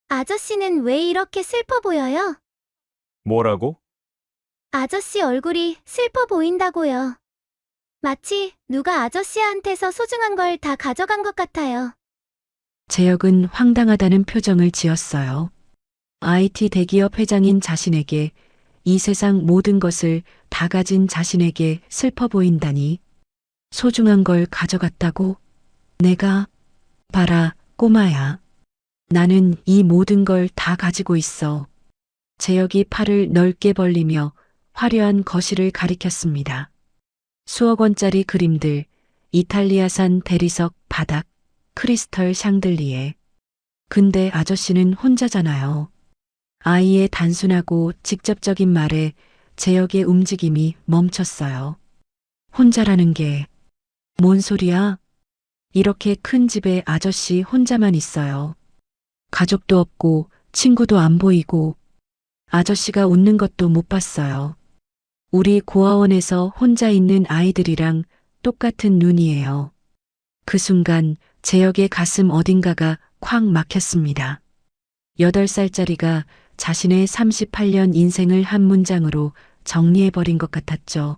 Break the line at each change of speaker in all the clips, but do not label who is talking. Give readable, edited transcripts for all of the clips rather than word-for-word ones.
아저씨는 왜 이렇게 슬퍼 보여요?
뭐라고?
아저씨 얼굴이 슬퍼 보인다고요. 마치 누가 아저씨한테서 소중한 걸 다 가져간 것 같아요.
재혁은 황당하다는 표정을 지었어요. IT 대기업 회장인 자신에게 이 세상 모든 것을 다 가진 자신에게 슬퍼 보인다니. 소중한 걸 가져갔다고? 내가? 봐라, 꼬마야. 나는 이 모든 걸 다 가지고 있어. 재혁이 팔을 넓게 벌리며 화려한 거실을 가리켰습니다. 수억 원짜리 그림들, 이탈리아산 대리석 바닥, 크리스털 샹들리에. 근데 아저씨는 혼자잖아요. 아이의 단순하고 직접적인 말에 재혁의 움직임이 멈췄어요. 혼자라는 게 뭔 소리야? 이렇게 큰 집에 아저씨 혼자만 있어요. 가족도 없고 친구도 안 보이고 아저씨가 웃는 것도 못 봤어요. 우리 고아원에서 혼자 있는 아이들이랑 똑같은 눈이에요. 그 순간 재혁의 가슴 어딘가가 콱 막혔습니다. 8살짜리가 자신의 38년 인생을 한 문장으로 정리해버린 것 같았죠.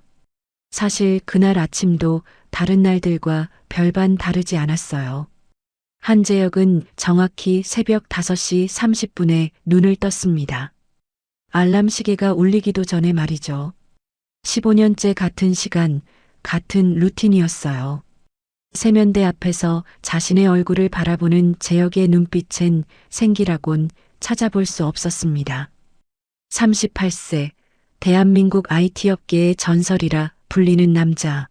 사실 그날 아침도 다른 날들과 별반 다르지 않았어요. 한재혁은 정확히 새벽 5시 30분에 눈을 떴습니다. 알람 시계가 울리기도 전에 말이죠. 15년째 같은 시간, 같은 루틴이었어요. 세면대 앞에서 자신의 얼굴을 바라보는 재혁의 눈빛엔 생기라곤 찾아볼 수 없었습니다. 38세, 대한민국 IT 업계의 전설이라 불리는 남자.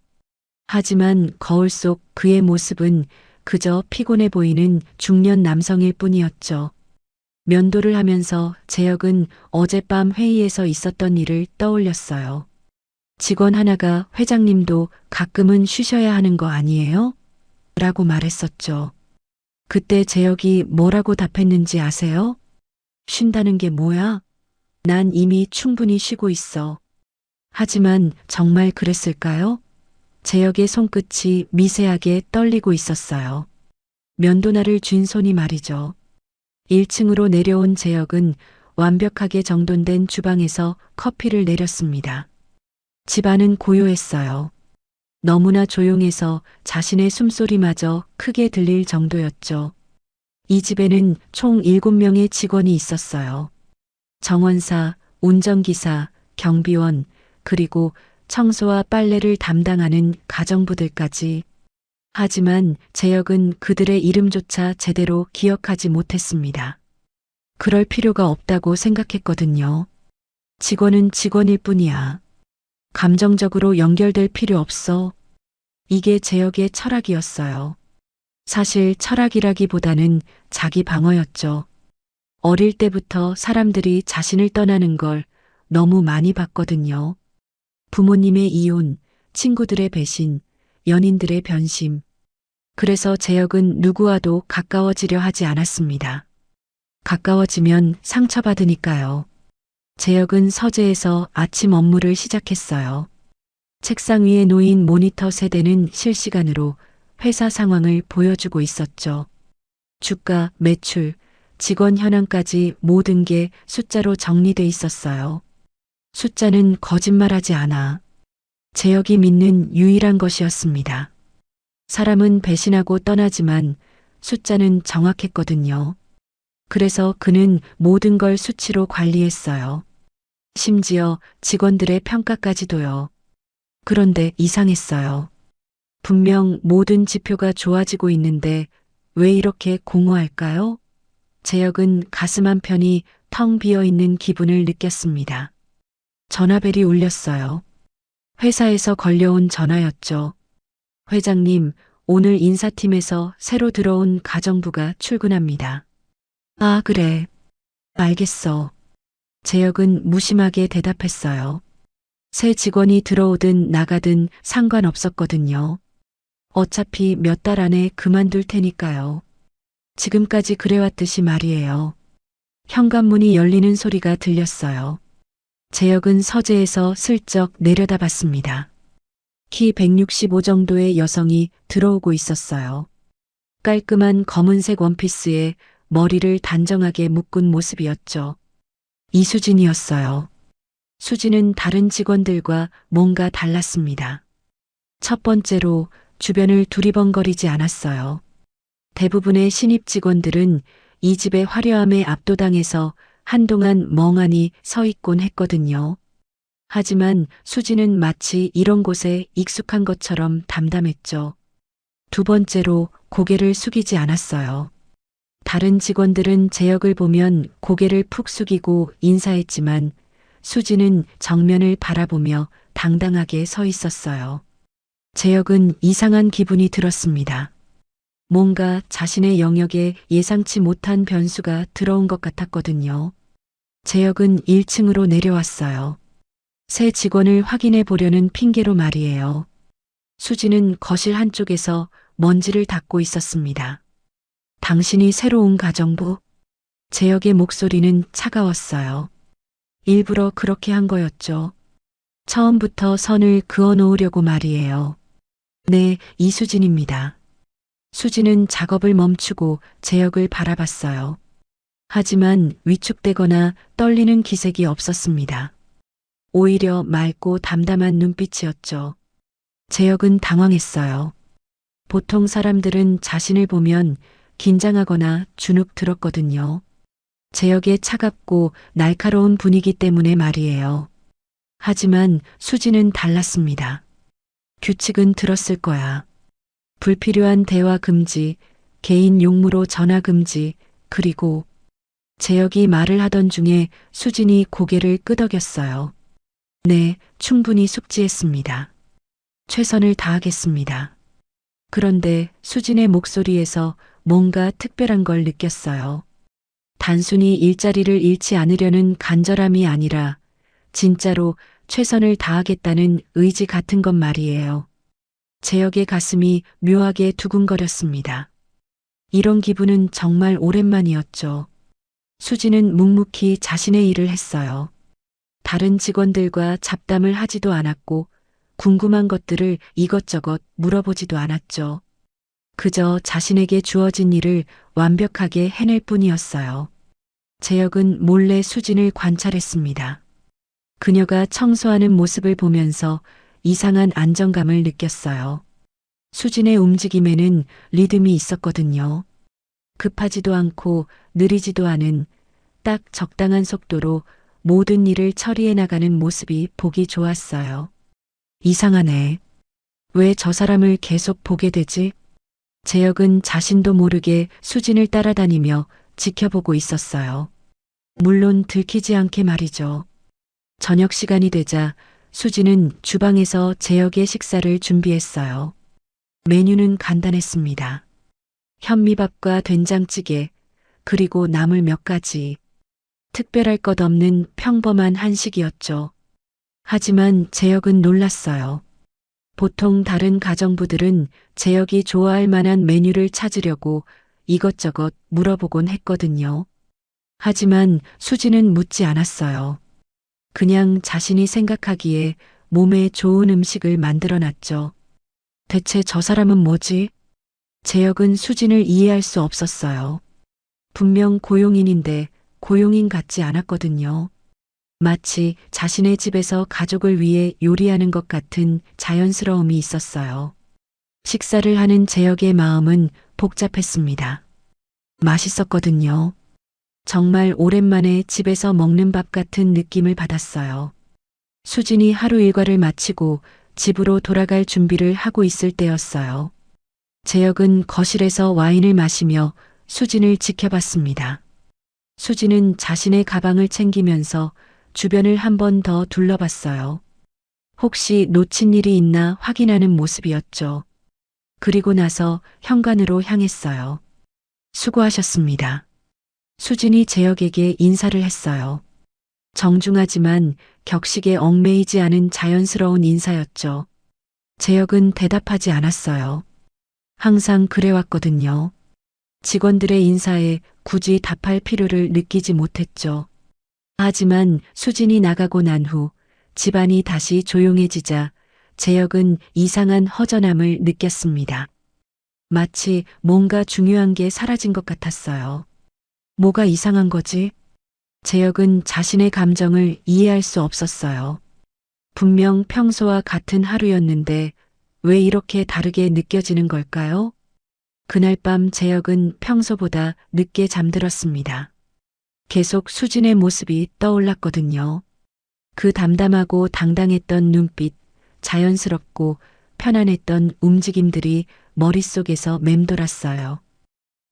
하지만 거울 속 그의 모습은 그저 피곤해 보이는 중년 남성일 뿐이었죠. 면도를 하면서 재혁은 어젯밤 회의에서 있었던 일을 떠올렸어요. 직원 하나가 회장님도 가끔은 쉬셔야 하는 거 아니에요? 라고 말했었죠. 그때 재혁이 뭐라고 답했는지 아세요? 쉰다는 게 뭐야? 난 이미 충분히 쉬고 있어. 하지만 정말 그랬을까요? 재혁의 손끝이 미세하게 떨리고 있었어요. 면도날을 쥔 손이 말이죠. 1층으로 내려온 재혁은 완벽하게 정돈된 주방에서 커피를 내렸습니다. 집안은 고요했어요. 너무나 조용해서 자신의 숨소리마저 크게 들릴 정도였죠. 이 집에는 총 7명의 직원이 있었어요. 정원사, 운전기사, 경비원, 그리고 청소와 빨래를 담당하는 가정부들까지. 하지만 재혁은 그들의 이름조차 제대로 기억하지 못했습니다. 그럴 필요가 없다고 생각했거든요. 직원은 직원일 뿐이야. 감정적으로 연결될 필요 없어. 이게 재혁의 철학이었어요. 사실 철학이라기보다는 자기 방어였죠. 어릴 때부터 사람들이 자신을 떠나는 걸 너무 많이 봤거든요. 부모님의 이혼, 친구들의 배신, 연인들의 변심. 그래서 재혁은 누구와도 가까워지려 하지 않았습니다. 가까워지면 상처받으니까요. 재혁은 서재에서 아침 업무를 시작했어요. 책상 위에 놓인 모니터 세대는 실시간으로 회사 상황을 보여주고 있었죠. 주가, 매출, 직원 현황까지 모든 게 숫자로 정리돼 있었어요. 숫자는 거짓말하지 않아. 재혁이 믿는 유일한 것이었습니다. 사람은 배신하고 떠나지만 숫자는 정확했거든요. 그래서 그는 모든 걸 수치로 관리했어요. 심지어 직원들의 평가까지도요. 그런데 이상했어요. 분명 모든 지표가 좋아지고 있는데 왜 이렇게 공허할까요? 재혁은 가슴 한편이 텅 비어 있는 기분을 느꼈습니다. 전화벨이 울렸어요. 회사에서 걸려온 전화였죠. 회장님, 오늘 인사팀에서 새로 들어온 가정부가 출근합니다. 아, 그래. 알겠어. 재혁은 무심하게 대답했어요. 새 직원이 들어오든 나가든 상관없었거든요. 어차피 몇 달 안에 그만둘 테니까요. 지금까지 그래왔듯이 말이에요. 현관문이 열리는 소리가 들렸어요. 재혁은 서재에서 슬쩍 내려다봤습니다. 키 165 정도의 여성이 들어오고 있었어요. 깔끔한 검은색 원피스에 머리를 단정하게 묶은 모습이었죠. 이수진이었어요. 수진은 다른 직원들과 뭔가 달랐습니다. 첫 번째로 주변을 두리번거리지 않았어요. 대부분의 신입 직원들은 이 집의 화려함에 압도당해서 한동안 멍하니 서 있곤 했거든요. 하지만 수진은 마치 이런 곳에 익숙한 것처럼 담담했죠. 두 번째로 고개를 숙이지 않았어요. 다른 직원들은 제역을 보면 고개를 푹 숙이고 인사했지만 수진은 정면을 바라보며 당당하게 서 있었어요. 제역은 이상한 기분이 들었습니다. 뭔가 자신의 영역에 예상치 못한 변수가 들어온 것 같았거든요. 제역은 1층으로 내려왔어요. 새 직원을 확인해 보려는 핑계로 말이에요. 수지는 거실 한쪽에서 먼지를 닦고 있었습니다. 당신이 새로 온 가정부? 제역의 목소리는 차가웠어요. 일부러 그렇게 한 거였죠. 처음부터 선을 그어 놓으려고 말이에요. 네, 이수진입니다. 수지는 작업을 멈추고 제역을 바라봤어요. 하지만 위축되거나 떨리는 기색이 없었습니다. 오히려 맑고 담담한 눈빛이었죠. 제역은 당황했어요. 보통 사람들은 자신을 보면 긴장하거나 주눅 들었거든요. 제역의 차갑고 날카로운 분위기 때문에 말이에요. 하지만 수지는 달랐습니다. 규칙은 들었을 거야. 불필요한 대화 금지, 개인 용무로 전화 금지, 그리고 제역이 말을 하던 중에 수진이 고개를 끄덕였어요. 네, 충분히 숙지했습니다. 최선을 다하겠습니다. 그런데 수진의 목소리에서 뭔가 특별한 걸 느꼈어요. 단순히 일자리를 잃지 않으려는 간절함이 아니라 진짜로 최선을 다하겠다는 의지 같은 것 말이에요. 제역의 가슴이 묘하게 두근거렸습니다. 이런 기분은 정말 오랜만이었죠. 수지는 묵묵히 자신의 일을 했어요. 다른 직원들과 잡담을 하지도 않았고 궁금한 것들을 이것저것 물어보지도 않았죠. 그저 자신에게 주어진 일을 완벽하게 해낼 뿐이었어요. 제역은 몰래 수진을 관찰했습니다. 그녀가 청소하는 모습을 보면서 이상한 안정감을 느꼈어요. 수진의 움직임에는 리듬이 있었거든요. 급하지도 않고 느리지도 않은 딱 적당한 속도로 모든 일을 처리해 나가는 모습이 보기 좋았어요. 이상하네. 왜 저 사람을 계속 보게 되지? 제역은 자신도 모르게 수진을 따라다니며 지켜보고 있었어요. 물론 들키지 않게 말이죠. 저녁 시간이 되자 수진은 주방에서 제역의 식사를 준비했어요. 메뉴는 간단했습니다. 현미밥과 된장찌개, 그리고 나물 몇 가지. 특별할 것 없는 평범한 한식이었죠. 하지만 제역은 놀랐어요. 보통 다른 가정부들은 제역이 좋아할 만한 메뉴를 찾으려고 이것저것 물어보곤 했거든요. 하지만 수지는 묻지 않았어요. 그냥 자신이 생각하기에 몸에 좋은 음식을 만들어 놨죠. 대체 저 사람은 뭐지? 제역은 수진을 이해할 수 없었어요. 분명 고용인인데 고용인 같지 않았거든요. 마치 자신의 집에서 가족을 위해 요리하는 것 같은 자연스러움이 있었어요. 식사를 하는 제역의 마음은 복잡했습니다. 맛있었거든요. 정말 오랜만에 집에서 먹는 밥 같은 느낌을 받았어요. 수진이 하루 일과를 마치고 집으로 돌아갈 준비를 하고 있을 때였어요. 제역은 거실에서 와인을 마시며 수진을 지켜봤습니다. 수진은 자신의 가방을 챙기면서 주변을 한 번 더 둘러봤어요. 혹시 놓친 일이 있나 확인하는 모습이었죠. 그리고 나서 현관으로 향했어요. 수고하셨습니다. 수진이 제역에게 인사를 했어요. 정중하지만 격식에 얽매이지 않은 자연스러운 인사였죠. 제역은 대답하지 않았어요. 항상 그래왔거든요. 직원들의 인사에 굳이 답할 필요를 느끼지 못했죠. 하지만 수진이 나가고 난 후 집안이 다시 조용해지자 제역은 이상한 허전함을 느꼈습니다. 마치 뭔가 중요한 게 사라진 것 같았어요. 뭐가 이상한 거지? 재혁은 자신의 감정을 이해할 수 없었어요. 분명 평소와 같은 하루였는데 왜 이렇게 다르게 느껴지는 걸까요? 그날 밤 재혁은 평소보다 늦게 잠들었습니다. 계속 수진의 모습이 떠올랐거든요. 그 담담하고 당당했던 눈빛, 자연스럽고 편안했던 움직임들이 머릿속에서 맴돌았어요.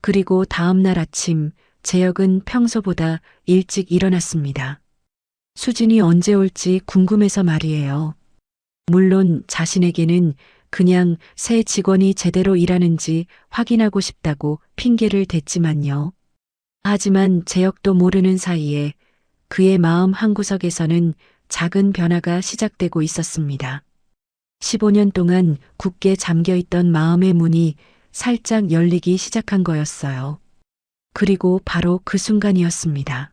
그리고 다음 날 아침 재혁은 평소보다 일찍 일어났습니다. 수진이 언제 올지 궁금해서 말이에요. 물론 자신에게는 그냥 새 직원이 제대로 일하는지 확인하고 싶다고 핑계를 댔지만요. 하지만 재혁도 모르는 사이에 그의 마음 한구석에서는 작은 변화가 시작되고 있었습니다. 15년 동안 굳게 잠겨있던 마음의 문이 살짝 열리기 시작한 거였어요. 그리고 바로 그 순간이었습니다.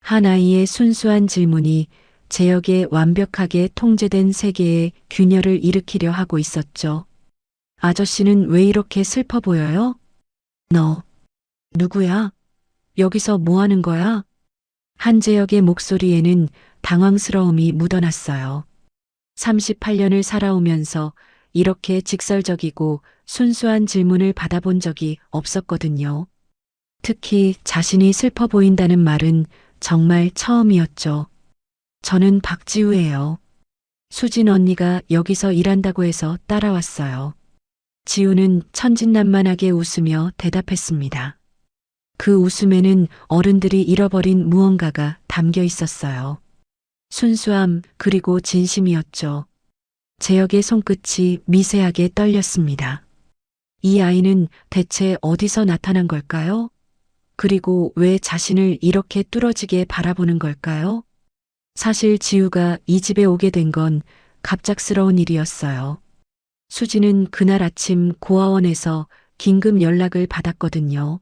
한 아이의 순수한 질문이 재혁의 완벽하게 통제된 세계에 균열을 일으키려 하고 있었죠. 아저씨는 왜 이렇게 슬퍼 보여요? 너, 누구야? 여기서 뭐 하는 거야? 한재혁의 목소리에는 당황스러움이 묻어났어요. 38년을 살아오면서 이렇게 직설적이고 순수한 질문을 받아본 적이 없었거든요. 특히 자신이 슬퍼 보인다는 말은 정말 처음이었죠. 저는 박지우예요. 수진 언니가 여기서 일한다고 해서 따라왔어요. 지우는 천진난만하게 웃으며 대답했습니다. 그 웃음에는 어른들이 잃어버린 무언가가 담겨 있었어요. 순수함 그리고 진심이었죠. 재혁의 손끝이 미세하게 떨렸습니다. 이 아이는 대체 어디서 나타난 걸까요? 그리고 왜 자신을 이렇게 뚫어지게 바라보는 걸까요? 사실 지우가 이 집에 오게 된 건 갑작스러운 일이었어요. 수진은 그날 아침 고아원에서 긴급 연락을 받았거든요.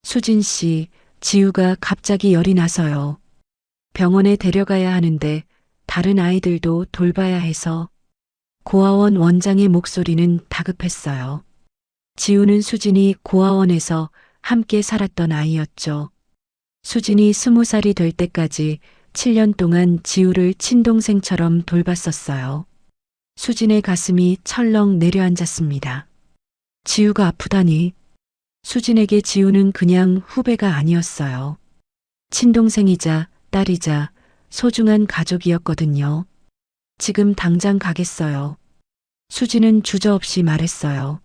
수진 씨, 지우가 갑자기 열이 나서요. 병원에 데려가야 하는데 다른 아이들도 돌봐야 해서. 고아원 원장의 목소리는 다급했어요. 지우는 수진이 고아원에서 함께 살았던 아이였죠. 수진이 20살이 될 때까지 7년 동안 지우를 친동생처럼 돌봤었어요. 수진의 가슴이 철렁 내려앉았습니다. 지우가 아프다니. 수진에게 지우는 그냥 후배가 아니었어요. 친동생이자 딸이자 소중한 가족이었거든요. 지금 당장 가겠어요. 수진은 주저없이 말했어요.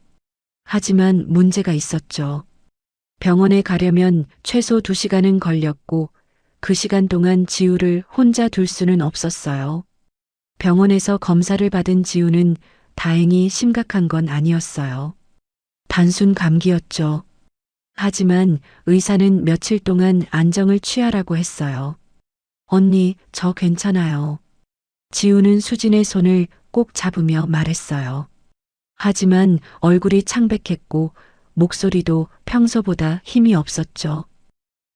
하지만 문제가 있었죠. 병원에 가려면 최소 2시간은 걸렸고 그 시간 동안 지우를 혼자 둘 수는 없었어요. 병원에서 검사를 받은 지우는 다행히 심각한 건 아니었어요. 단순 감기였죠. 하지만 의사는 며칠 동안 안정을 취하라고 했어요. 언니, 저 괜찮아요. 지우는 수진의 손을 꼭 잡으며 말했어요. 하지만 얼굴이 창백했고 목소리도 평소보다 힘이 없었죠.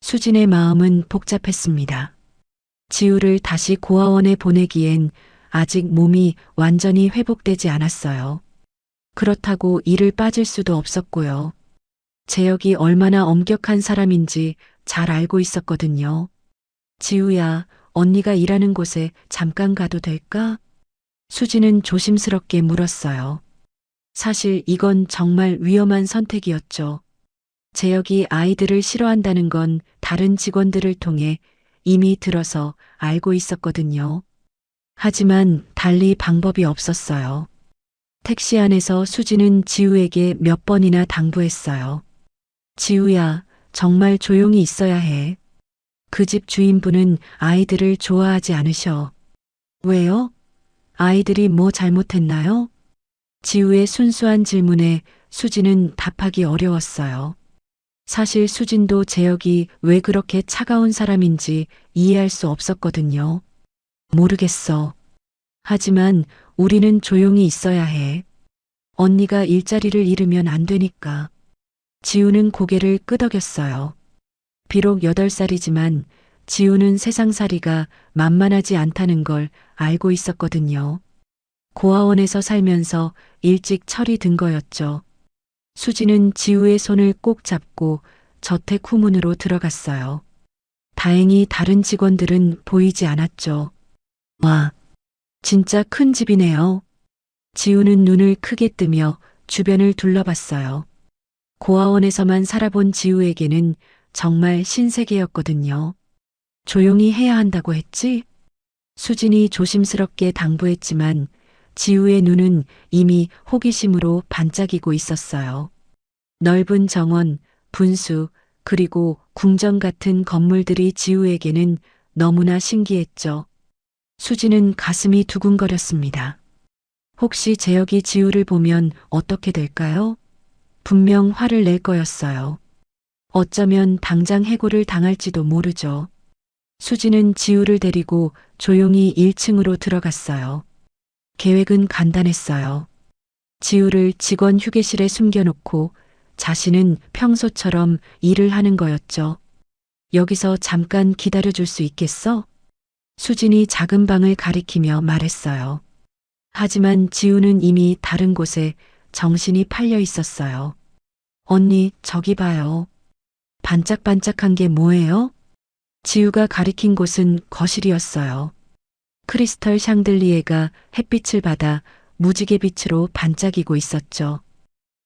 수진의 마음은 복잡했습니다. 지우를 다시 고아원에 보내기엔 아직 몸이 완전히 회복되지 않았어요. 그렇다고 이를 빠질 수도 없었고요. 재혁이 얼마나 엄격한 사람인지 잘 알고 있었거든요. 지우야, 언니가 일하는 곳에 잠깐 가도 될까? 수진은 조심스럽게 물었어요. 사실 이건 정말 위험한 선택이었죠. 재혁이 아이들을 싫어한다는 건 다른 직원들을 통해 이미 들어서 알고 있었거든요. 하지만 달리 방법이 없었어요. 택시 안에서 수진은 지우에게 몇 번이나 당부했어요. 지우야, 정말 조용히 있어야 해. 그 집 주인분은 아이들을 좋아하지 않으셔. 왜요? 아이들이 뭐 잘못했나요? 지우의 순수한 질문에 수진은 답하기 어려웠어요. 사실 수진도 재혁이 왜 그렇게 차가운 사람인지 이해할 수 없었거든요. 모르겠어. 하지만 우리는 조용히 있어야 해. 언니가 일자리를 잃으면 안 되니까. 지우는 고개를 끄덕였어요. 비록 8살이지만 지우는 세상살이가 만만하지 않다는 걸 알고 있었거든요. 고아원에서 살면서 일찍 철이 든 거였죠. 수지는 지우의 손을 꼭 잡고 저택 후문으로 들어갔어요. 다행히 다른 직원들은 보이지 않았죠. 와, 진짜 큰 집이네요. 지우는 눈을 크게 뜨며 주변을 둘러봤어요. 고아원에서만 살아본 지우에게는 정말 신세계였거든요. 조용히 해야 한다고 했지? 수진이 조심스럽게 당부했지만 지우의 눈은 이미 호기심으로 반짝이고 있었어요. 넓은 정원, 분수, 그리고 궁전 같은 건물들이 지우에게는 너무나 신기했죠. 수진은 가슴이 두근거렸습니다. 혹시 재혁이 지우를 보면 어떻게 될까요? 분명 화를 낼 거였어요. 어쩌면 당장 해고를 당할지도 모르죠. 수진은 지우를 데리고 조용히 1층으로 들어갔어요. 계획은 간단했어요. 지우를 직원 휴게실에 숨겨놓고 자신은 평소처럼 일을 하는 거였죠. 여기서 잠깐 기다려줄 수 있겠어? 수진이 작은 방을 가리키며 말했어요. 하지만 지우는 이미 다른 곳에 정신이 팔려 있었어요. 언니, 저기 봐요. 반짝반짝한 게 뭐예요? 지우가 가리킨 곳은 거실이었어요. 크리스털 샹들리에가 햇빛을 받아 무지개 빛으로 반짝이고 있었죠.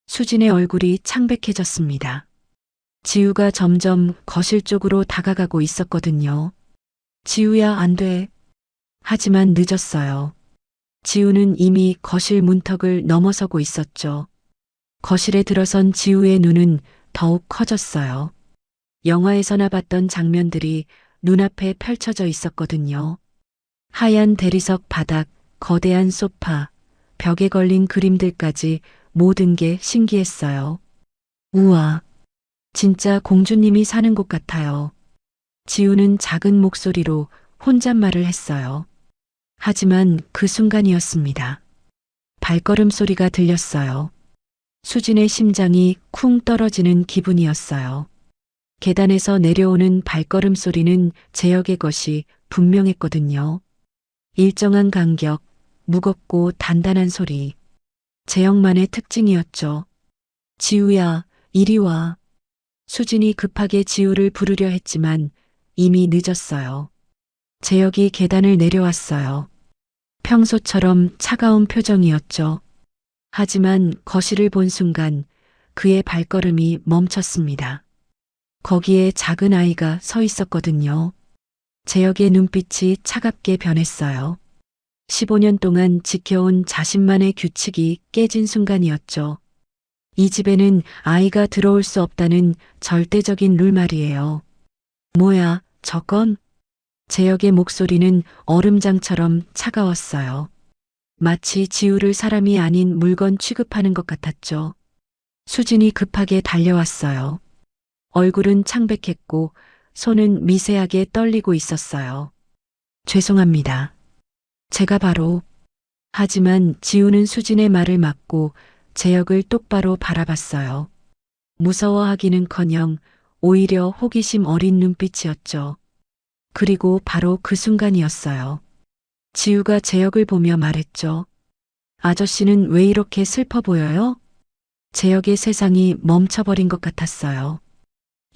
수진의 얼굴이 창백해졌습니다. 지우가 점점 거실 쪽으로 다가가고 있었거든요. 지우야, 안 돼. 하지만 늦었어요. 지우는 이미 거실 문턱을 넘어서고 있었죠. 거실에 들어선 지우의 눈은 더욱 커졌어요. 영화에서나 봤던 장면들이 눈앞에 펼쳐져 있었거든요. 하얀 대리석 바닥, 거대한 소파, 벽에 걸린 그림들까지 모든 게 신기했어요. 우와, 진짜 공주님이 사는 곳 같아요. 지우는 작은 목소리로 혼잣말을 했어요. 하지만 그 순간이었습니다. 발걸음 소리가 들렸어요. 수진의 심장이 쿵 떨어지는 기분이었어요. 계단에서 내려오는 발걸음 소리는 재혁의 것이 분명했거든요. 일정한 간격, 무겁고 단단한 소리. 재혁만의 특징이었죠. 지우야, 이리 와. 수진이 급하게 지우를 부르려 했지만 이미 늦었어요. 재혁이 계단을 내려왔어요. 평소처럼 차가운 표정이었죠. 하지만 거실을 본 순간 그의 발걸음이 멈췄습니다. 거기에 작은 아이가 서 있었거든요. 재혁의 눈빛이 차갑게 변했어요. 15년 동안 지켜온 자신만의 규칙이 깨진 순간이었죠. 이 집에는 아이가 들어올 수 없다는 절대적인 룰 말이에요. 뭐야, 저건? 재혁의 목소리는 얼음장처럼 차가웠어요. 마치 지우를 사람이 아닌 물건 취급하는 것 같았죠. 수진이 급하게 달려왔어요. 얼굴은 창백했고 손은 미세하게 떨리고 있었어요. 죄송합니다. 제가 바로. 하지만 지우는 수진의 말을 막고 재혁을 똑바로 바라봤어요. 무서워하기는커녕 오히려 호기심 어린 눈빛이었죠. 그리고 바로 그 순간이었어요. 지우가 재혁을 보며 말했죠. 아저씨는 왜 이렇게 슬퍼 보여요? 재혁의 세상이 멈춰버린 것 같았어요.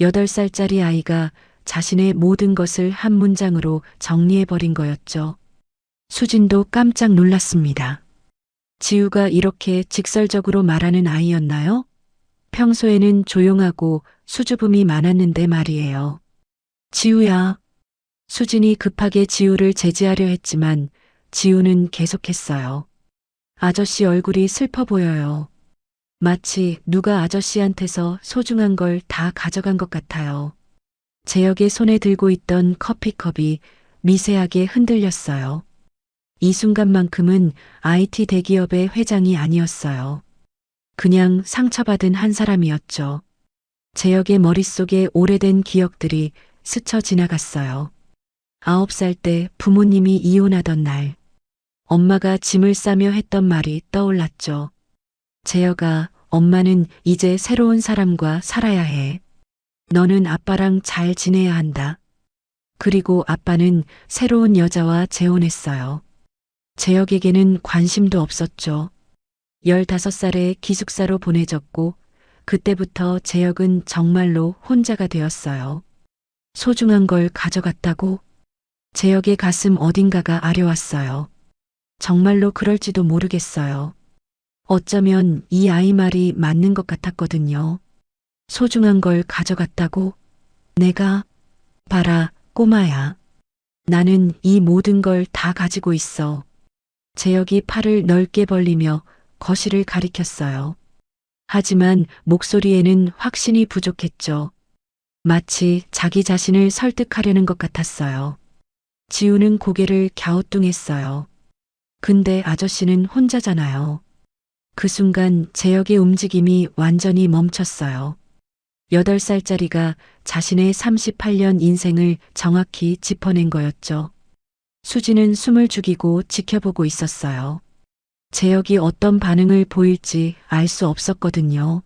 8살짜리 아이가 자신의 모든 것을 한 문장으로 정리해버린 거였죠. 수진도 깜짝 놀랐습니다. 지우가 이렇게 직설적으로 말하는 아이였나요? 평소에는 조용하고 수줍음이 많았는데 말이에요. 지우야. 수진이 급하게 지우를 제지하려 했지만 지우는 계속했어요. 아저씨 얼굴이 슬퍼 보여요. 마치 누가 아저씨한테서 소중한 걸 다 가져간 것 같아요. 재혁의 손에 들고 있던 커피컵이 미세하게 흔들렸어요. 이 순간만큼은 IT 대기업의 회장이 아니었어요. 그냥 상처받은 한 사람이었죠. 재혁의 머릿속에 오래된 기억들이 스쳐 지나갔어요. 9살 때 부모님이 이혼하던 날, 엄마가 짐을 싸며 했던 말이 떠올랐죠. 재혁아, 엄마는 이제 새로운 사람과 살아야 해. 너는 아빠랑 잘 지내야 한다. 그리고 아빠는 새로운 여자와 재혼했어요. 재혁에게는 관심도 없었죠. 15살에 기숙사로 보내졌고 그때부터 재혁은 정말로 혼자가 되었어요. 소중한 걸 가져갔다고? 재혁의 가슴 어딘가가 아려왔어요. 정말로 그럴지도 모르겠어요. 어쩌면 이 아이 말이 맞는 것 같았거든요. 소중한 걸 가져갔다고? 내가? 봐라, 꼬마야. 나는 이 모든 걸 다 가지고 있어. 재혁이 팔을 넓게 벌리며 거실을 가리켰어요. 하지만 목소리에는 확신이 부족했죠. 마치 자기 자신을 설득하려는 것 같았어요. 지우는 고개를 갸우뚱했어요. 근데 아저씨는 혼자잖아요. 그 순간 재혁의 움직임이 완전히 멈췄어요. 8살짜리가 자신의 38년 인생을 정확히 짚어낸 거였죠. 수지는 숨을 죽이고 지켜보고 있었어요. 재혁이 어떤 반응을 보일지 알 수 없었거든요.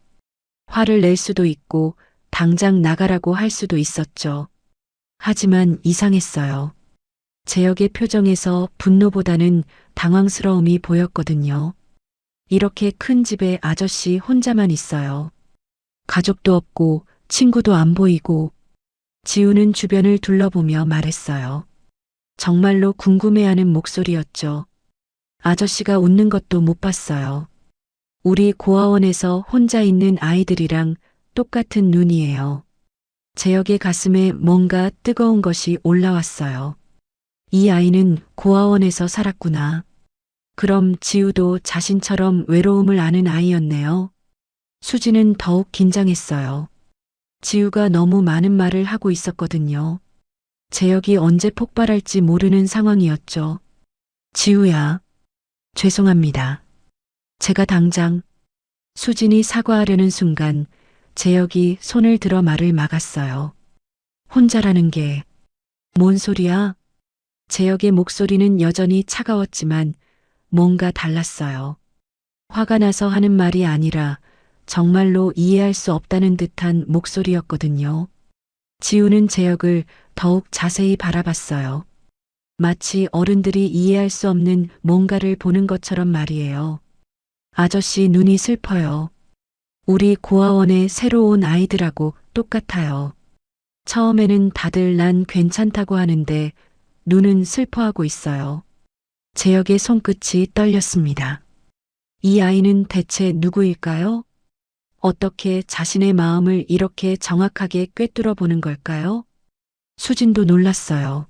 화를 낼 수도 있고 당장 나가라고 할 수도 있었죠. 하지만 이상했어요. 재혁의 표정에서 분노보다는 당황스러움이 보였거든요. 이렇게 큰 집에 아저씨 혼자만 있어요. 가족도 없고 친구도 안 보이고. 지우는 주변을 둘러보며 말했어요. 정말로 궁금해하는 목소리였죠. 아저씨가 웃는 것도 못 봤어요. 우리 고아원에서 혼자 있는 아이들이랑 똑같은 눈이에요. 재혁의 가슴에 뭔가 뜨거운 것이 올라왔어요. 이 아이는 고아원에서 살았구나. 그럼 지우도 자신처럼 외로움을 아는 아이였네요. 수지는 더욱 긴장했어요. 지우가 너무 많은 말을 하고 있었거든요. 재혁이 언제 폭발할지 모르는 상황이었죠. 지우야. 죄송합니다. 제가 당장. 수진이 사과하려는 순간 재혁이 손을 들어 말을 막았어요. 혼자라는 게 뭔 소리야? 재혁의 목소리는 여전히 차가웠지만 뭔가 달랐어요. 화가 나서 하는 말이 아니라 정말로 이해할 수 없다는 듯한 목소리였거든요. 지우는 재혁을 더욱 자세히 바라봤어요. 마치 어른들이 이해할 수 없는 뭔가를 보는 것처럼 말이에요. 아저씨 눈이 슬퍼요. 우리 고아원에 새로 온 아이들하고 똑같아요. 처음에는 다들 난 괜찮다고 하는데 눈은 슬퍼하고 있어요. 재혁의 손끝이 떨렸습니다. 이 아이는 대체 누구일까요? 어떻게 자신의 마음을 이렇게 정확하게 꿰뚫어 보는 걸까요? 수진도 놀랐어요.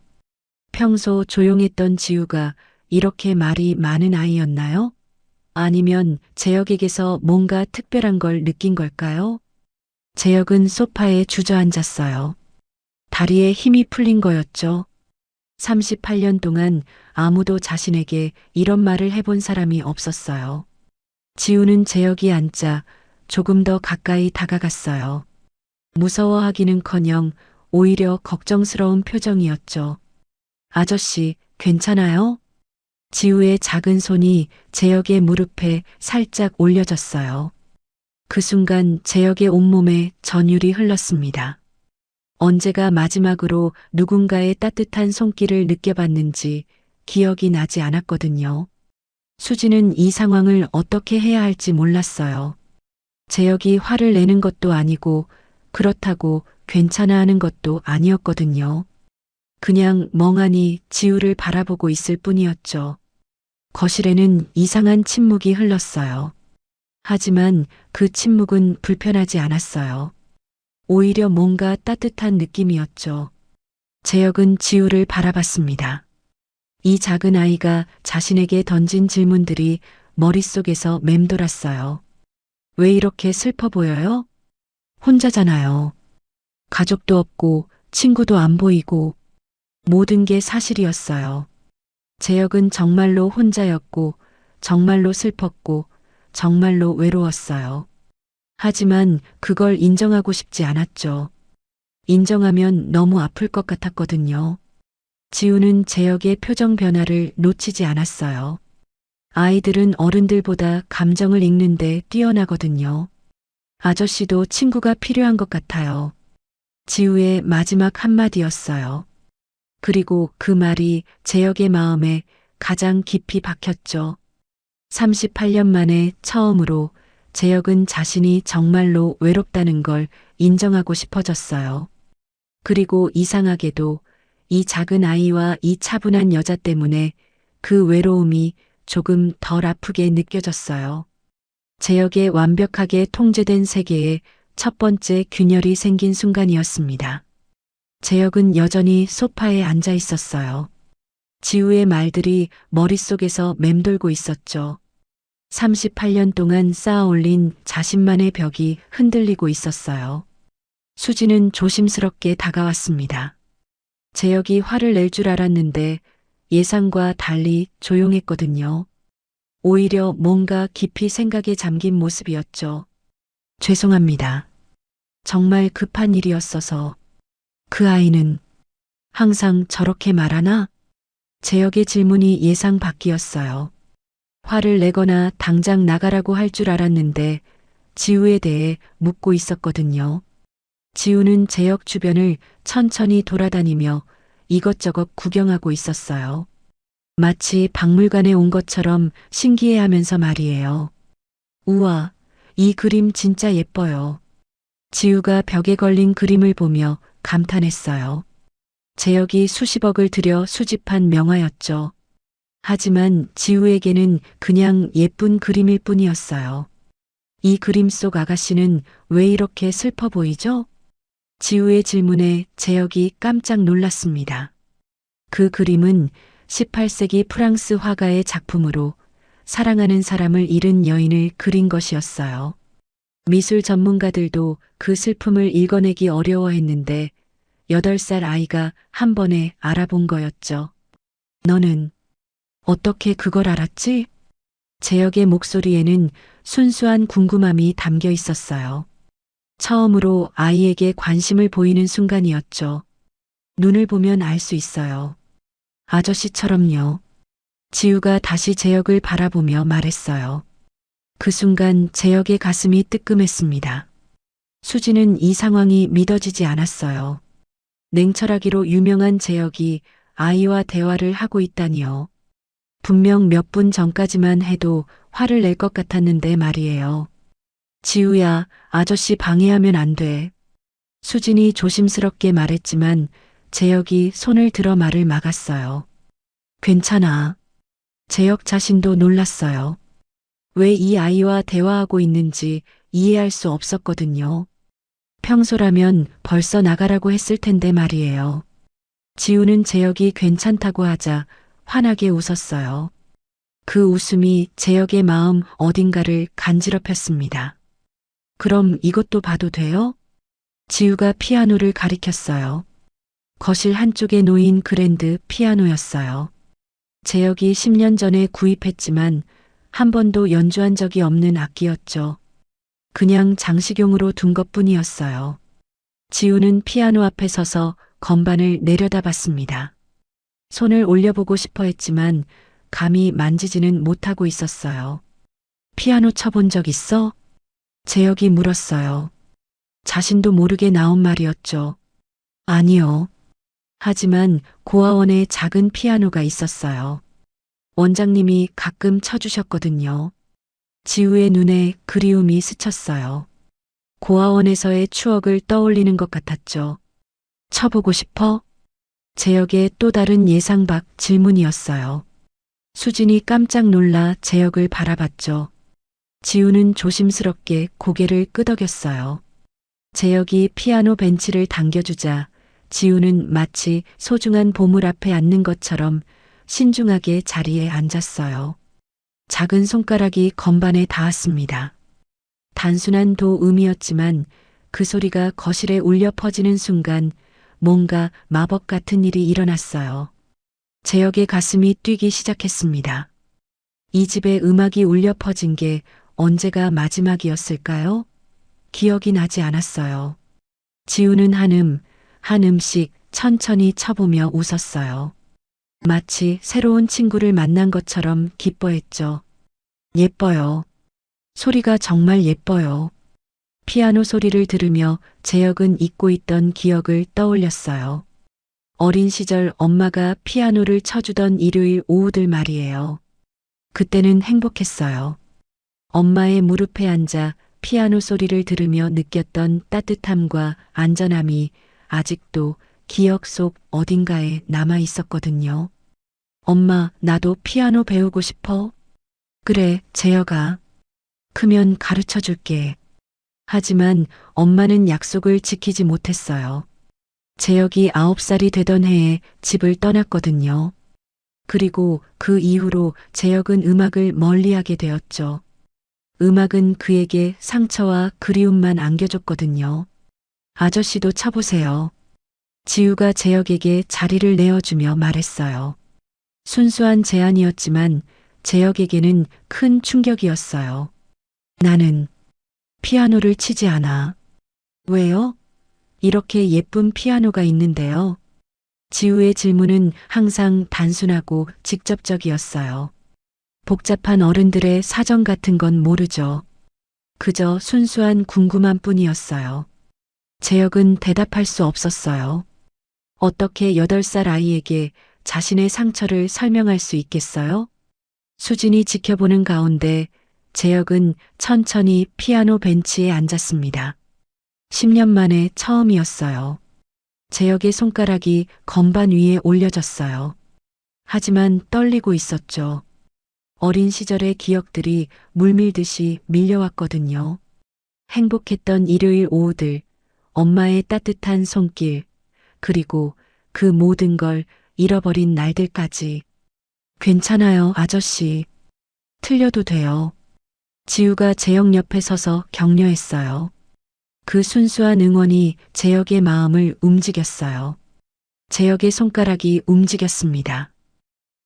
평소 조용했던 지우가 이렇게 말이 많은 아이였나요? 아니면 재혁에게서 뭔가 특별한 걸 느낀 걸까요? 재혁은 소파에 주저앉았어요. 다리에 힘이 풀린 거였죠. 38년 동안 아무도 자신에게 이런 말을 해본 사람이 없었어요. 지우는 재혁이 앉자 조금 더 가까이 다가갔어요. 무서워하기는커녕 오히려 걱정스러운 표정이었죠. 아저씨, 괜찮아요? 지우의 작은 손이 재혁의 무릎에 살짝 올려졌어요. 그 순간 재혁의 온몸에 전율이 흘렀습니다. 언제가 마지막으로 누군가의 따뜻한 손길을 느껴봤는지 기억이 나지 않았거든요. 수지는 이 상황을 어떻게 해야 할지 몰랐어요. 재혁이 화를 내는 것도 아니고 그렇다고 괜찮아 하는 것도 아니었거든요. 그냥 멍하니 지우를 바라보고 있을 뿐이었죠. 거실에는 이상한 침묵이 흘렀어요. 하지만 그 침묵은 불편하지 않았어요. 오히려 뭔가 따뜻한 느낌이었죠. 재혁은 지우를 바라봤습니다. 이 작은 아이가 자신에게 던진 질문들이 머릿속에서 맴돌았어요. 왜 이렇게 슬퍼 보여요? 혼자잖아요. 가족도 없고 친구도 안 보이고 모든 게 사실이었어요. 재혁은 정말로 혼자였고 정말로 슬펐고 정말로 외로웠어요. 하지만 그걸 인정하고 싶지 않았죠. 인정하면 너무 아플 것 같았거든요. 지우는 재혁의 표정 변화를 놓치지 않았어요. 아이들은 어른들보다 감정을 읽는데 뛰어나거든요. 아저씨도 친구가 필요한 것 같아요. 지우의 마지막 한마디였어요. 그리고 그 말이 재혁의 마음에 가장 깊이 박혔죠. 38년 만에 처음으로 재혁은 자신이 정말로 외롭다는 걸 인정하고 싶어졌어요. 그리고 이상하게도 이 작은 아이와 이 차분한 여자 때문에 그 외로움이 조금 덜 아프게 느껴졌어요. 재혁의 완벽하게 통제된 세계에 첫 번째 균열이 생긴 순간이었습니다. 재혁은 여전히 소파에 앉아 있었어요. 지우의 말들이 머릿속에서 맴돌고 있었죠. 38년 동안 쌓아 올린 자신만의 벽이 흔들리고 있었어요. 수지는 조심스럽게 다가왔습니다. 재혁이 화를 낼 줄 알았는데 예상과 달리 조용했거든요. 오히려 뭔가 깊이 생각에 잠긴 모습이었죠. 죄송합니다. 정말 급한 일이었어서. 그 아이는 항상 저렇게 말하나? 재혁의 질문이 예상 밖이었어요. 화를 내거나 당장 나가라고 할 줄 알았는데 지우에 대해 묻고 있었거든요. 지우는 재혁 주변을 천천히 돌아다니며 이것저것 구경하고 있었어요. 마치 박물관에 온 것처럼 신기해하면서 말이에요. 우와, 이 그림 진짜 예뻐요. 지우가 벽에 걸린 그림을 보며 감탄했어요. 재혁이 수십억을 들여 수집한 명화였죠. 하지만 지우에게는 그냥 예쁜 그림일 뿐이었어요. 이 그림 속 아가씨는 왜 이렇게 슬퍼 보이죠? 지우의 질문에 재혁이 깜짝 놀랐습니다. 그 그림은 18세기 프랑스 화가의 작품으로 사랑하는 사람을 잃은 여인을 그린 것이었어요. 미술 전문가들도 그 슬픔을 읽어내기 어려워했는데 8살 아이가 한 번에 알아본 거였죠. 너는 어떻게 그걸 알았지? 재혁의 목소리에는 순수한 궁금함이 담겨 있었어요. 처음으로 아이에게 관심을 보이는 순간이었죠. 눈을 보면 알 수 있어요. 아저씨처럼요. 지우가 다시 재혁을 바라보며 말했어요. 그 순간 재혁의 가슴이 뜨끔했습니다. 수지는 이 상황이 믿어지지 않았어요. 냉철하기로 유명한 재혁이 아이와 대화를 하고 있다니요. 분명 몇 분 전까지만 해도 화를 낼 것 같았는데 말이에요. 지우야, 아저씨 방해하면 안 돼. 수진이 조심스럽게 말했지만 재혁이 손을 들어 말을 막았어요. 괜찮아. 재혁 자신도 놀랐어요. 왜 이 아이와 대화하고 있는지 이해할 수 없었거든요. 평소라면 벌써 나가라고 했을 텐데 말이에요. 지우는 재혁이 괜찮다고 하자 환하게 웃었어요. 그 웃음이 재혁의 마음 어딘가를 간지럽혔습니다. 그럼 이것도 봐도 돼요? 지우가 피아노를 가리켰어요. 거실 한쪽에 놓인 그랜드 피아노였어요. 재혁이 10년 전에 구입했지만 한 번도 연주한 적이 없는 악기였죠. 그냥 장식용으로 둔 것뿐이었어요. 지우는 피아노 앞에 서서 건반을 내려다봤습니다. 손을 올려보고 싶어 했지만 감히 만지지는 못하고 있었어요. 피아노 쳐본 적 있어? 재혁이 물었어요. 자신도 모르게 나온 말이었죠. 아니요. 하지만 고아원에 작은 피아노가 있었어요. 원장님이 가끔 쳐주셨거든요. 지우의 눈에 그리움이 스쳤어요. 고아원에서의 추억을 떠올리는 것 같았죠. 쳐보고 싶어? 재혁의 또 다른 예상 밖 질문이었어요. 수진이 깜짝 놀라 재혁을 바라봤죠. 지우는 조심스럽게 고개를 끄덕였어요. 재혁이 피아노 벤치를 당겨주자 지우는 마치 소중한 보물 앞에 앉는 것처럼 신중하게 자리에 앉았어요. 작은 손가락이 건반에 닿았습니다. 단순한 도음이었지만 그 소리가 거실에 울려 퍼지는 순간 뭔가 마법 같은 일이 일어났어요. 재혁의 가슴이 뛰기 시작했습니다. 이 집에 음악이 울려 퍼진 게 언제가 마지막이었을까요? 기억이 나지 않았어요. 지우는 한 음씩 천천히 쳐보며 웃었어요. 마치 새로운 친구를 만난 것처럼 기뻐했죠. 예뻐요. 소리가 정말 예뻐요. 피아노 소리를 들으며 재혁은 잊고 있던 기억을 떠올렸어요. 어린 시절 엄마가 피아노를 쳐주던 일요일 오후들 말이에요. 그때는 행복했어요. 엄마의 무릎에 앉아 피아노 소리를 들으며 느꼈던 따뜻함과 안전함이 아직도 기억 속 어딘가에 남아 있었거든요. 엄마, 나도 피아노 배우고 싶어. 그래, 재혁아. 크면 가르쳐 줄게. 하지만 엄마는 약속을 지키지 못했어요. 재혁이 9살이 되던 해에 집을 떠났거든요. 그리고 그 이후로 재혁은 음악을 멀리하게 되었죠. 음악은 그에게 상처와 그리움만 안겨줬거든요. 아저씨도 쳐보세요. 지우가 재혁에게 자리를 내어주며 말했어요. 순수한 제안이었지만 재혁에게는 큰 충격이었어요. 나는 피아노를 치지 않아. 왜요? 이렇게 예쁜 피아노가 있는데요. 지우의 질문은 항상 단순하고 직접적이었어요. 복잡한 어른들의 사정 같은 건 모르죠. 그저 순수한 궁금함 뿐이었어요. 재혁은 대답할 수 없었어요. 어떻게 8살 아이에게 자신의 상처를 설명할 수 있겠어요? 수진이 지켜보는 가운데 재혁은 천천히 피아노 벤치에 앉았습니다. 10년 만에 처음이었어요. 재혁의 손가락이 건반 위에 올려졌어요. 하지만 떨리고 있었죠. 어린 시절의 기억들이 물밀듯이 밀려왔거든요. 행복했던 일요일 오후들, 엄마의 따뜻한 손길, 그리고 그 모든 걸 잃어버린 날들까지. 괜찮아요, 아저씨. 틀려도 돼요. 지우가 재혁 옆에 서서 격려했어요. 그 순수한 응원이 재혁의 마음을 움직였어요. 재혁의 손가락이 움직였습니다.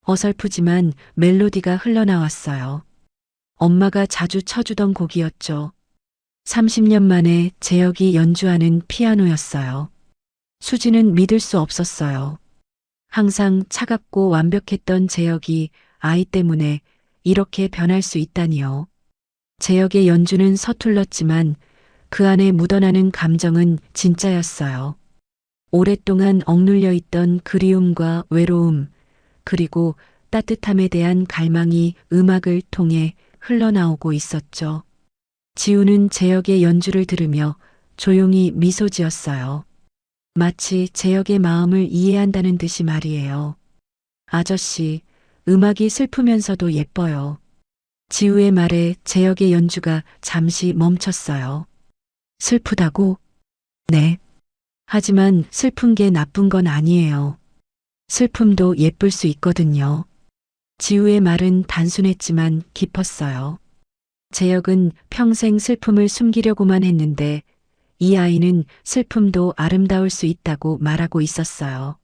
어설프지만 멜로디가 흘러나왔어요. 엄마가 자주 쳐주던 곡이었죠. 30년 만에 재혁이 연주하는 피아노였어요. 수지는 믿을 수 없었어요. 항상 차갑고 완벽했던 재혁이 아이 때문에 이렇게 변할 수 있다니요. 재혁의 연주는 서툴렀지만 그 안에 묻어나는 감정은 진짜였어요. 오랫동안 억눌려 있던 그리움과 외로움, 그리고 따뜻함에 대한 갈망이 음악을 통해 흘러나오고 있었죠. 지우는 재혁의 연주를 들으며 조용히 미소 지었어요. 마치 재혁의 마음을 이해한다는 듯이 말이에요. 아저씨, 음악이 슬프면서도 예뻐요. 지우의 말에 재혁의 연주가 잠시 멈췄어요. 슬프다고? 네. 하지만 슬픈 게 나쁜 건 아니에요. 슬픔도 예쁠 수 있거든요. 지우의 말은 단순했지만 깊었어요. 재혁은 평생 슬픔을 숨기려고만 했는데 이 아이는 슬픔도 아름다울 수 있다고 말하고 있었어요.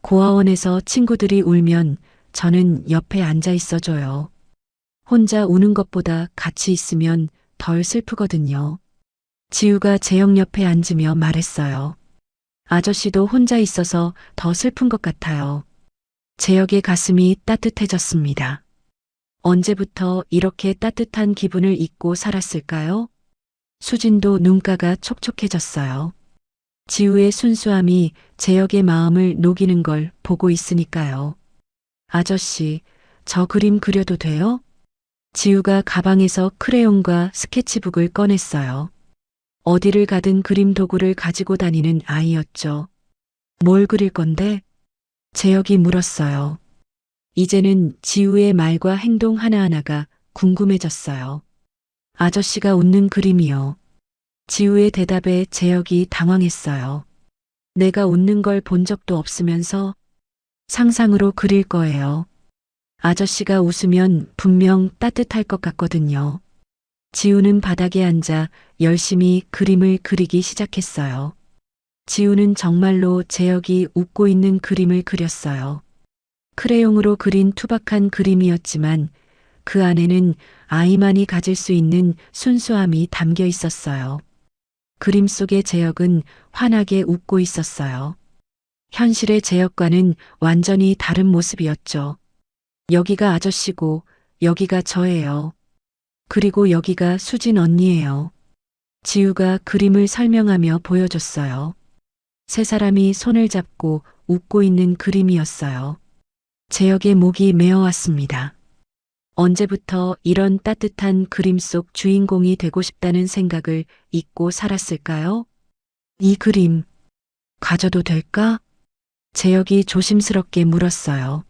고아원에서 친구들이 울면 저는 옆에 앉아 있어줘요. 혼자 우는 것보다 같이 있으면 덜 슬프거든요. 지우가 재혁 옆에 앉으며 말했어요. 아저씨도 혼자 있어서 더 슬픈 것 같아요. 재혁의 가슴이 따뜻해졌습니다. 언제부터 이렇게 따뜻한 기분을 잊고 살았을까요? 수진도 눈가가 촉촉해졌어요. 지우의 순수함이 재혁의 마음을 녹이는 걸 보고 있으니까요. 아저씨, 저 그림 그려도 돼요? 지우가 가방에서 크레용과 스케치북을 꺼냈어요. 어디를 가든 그림 도구를 가지고 다니는 아이였죠. 뭘 그릴 건데? 재혁이 물었어요. 이제는 지우의 말과 행동 하나하나가 궁금해졌어요. 아저씨가 웃는 그림이요. 지우의 대답에 재혁이 당황했어요. 내가 웃는 걸 본 적도 없으면서 상상으로 그릴 거예요. 아저씨가 웃으면 분명 따뜻할 것 같거든요. 지우는 바닥에 앉아 열심히 그림을 그리기 시작했어요. 지우는 정말로 재혁이 웃고 있는 그림을 그렸어요. 크레용으로 그린 투박한 그림이었지만 그 안에는 아이만이 가질 수 있는 순수함이 담겨 있었어요. 그림 속의 재혁은 환하게 웃고 있었어요. 현실의 재혁과는 완전히 다른 모습이었죠. 여기가 아저씨고 여기가 저예요. 그리고 여기가 수진 언니예요. 지우가 그림을 설명하며 보여줬어요. 세 사람이 손을 잡고 웃고 있는 그림이었어요. 재혁의 목이 메어왔습니다. 언제부터 이런 따뜻한 그림 속 주인공이 되고 싶다는 생각을 잊고 살았을까요? 이 그림 가져도 될까? 재혁이 조심스럽게 물었어요.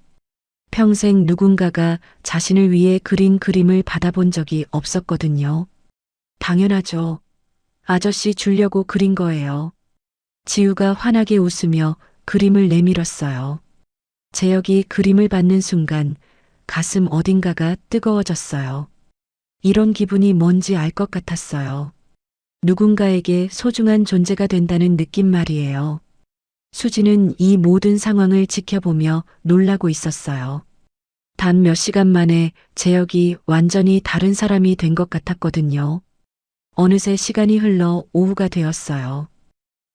평생 누군가가 자신을 위해 그린 그림을 받아본 적이 없었거든요. 당연하죠. 아저씨 주려고 그린 거예요. 지우가 환하게 웃으며 그림을 내밀었어요. 재혁이 그림을 받는 순간 가슴 어딘가가 뜨거워졌어요. 이런 기분이 뭔지 알 것 같았어요. 누군가에게 소중한 존재가 된다는 느낌 말이에요. 수지는 이 모든 상황을 지켜보며 놀라고 있었어요. 단 몇 시간 만에 재혁이 완전히 다른 사람이 된 것 같았거든요. 어느새 시간이 흘러 오후가 되었어요.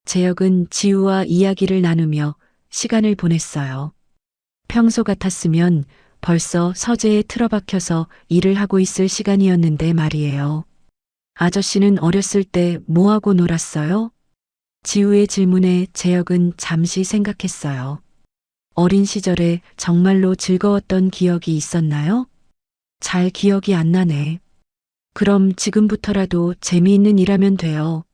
재혁은 지우와 이야기를 나누며 시간을 보냈어요. 평소 같았으면 벌써 서재에 틀어박혀서 일을 하고 있을 시간이었는데 말이에요. 아저씨는 어렸을 때 뭐하고 놀았어요? 지우의 질문에 재혁은 잠시 생각했어요. 어린 시절에 정말로 즐거웠던 기억이 있었나요? 잘 기억이 안 나네. 그럼 지금부터라도 재미있는 일하면 돼요.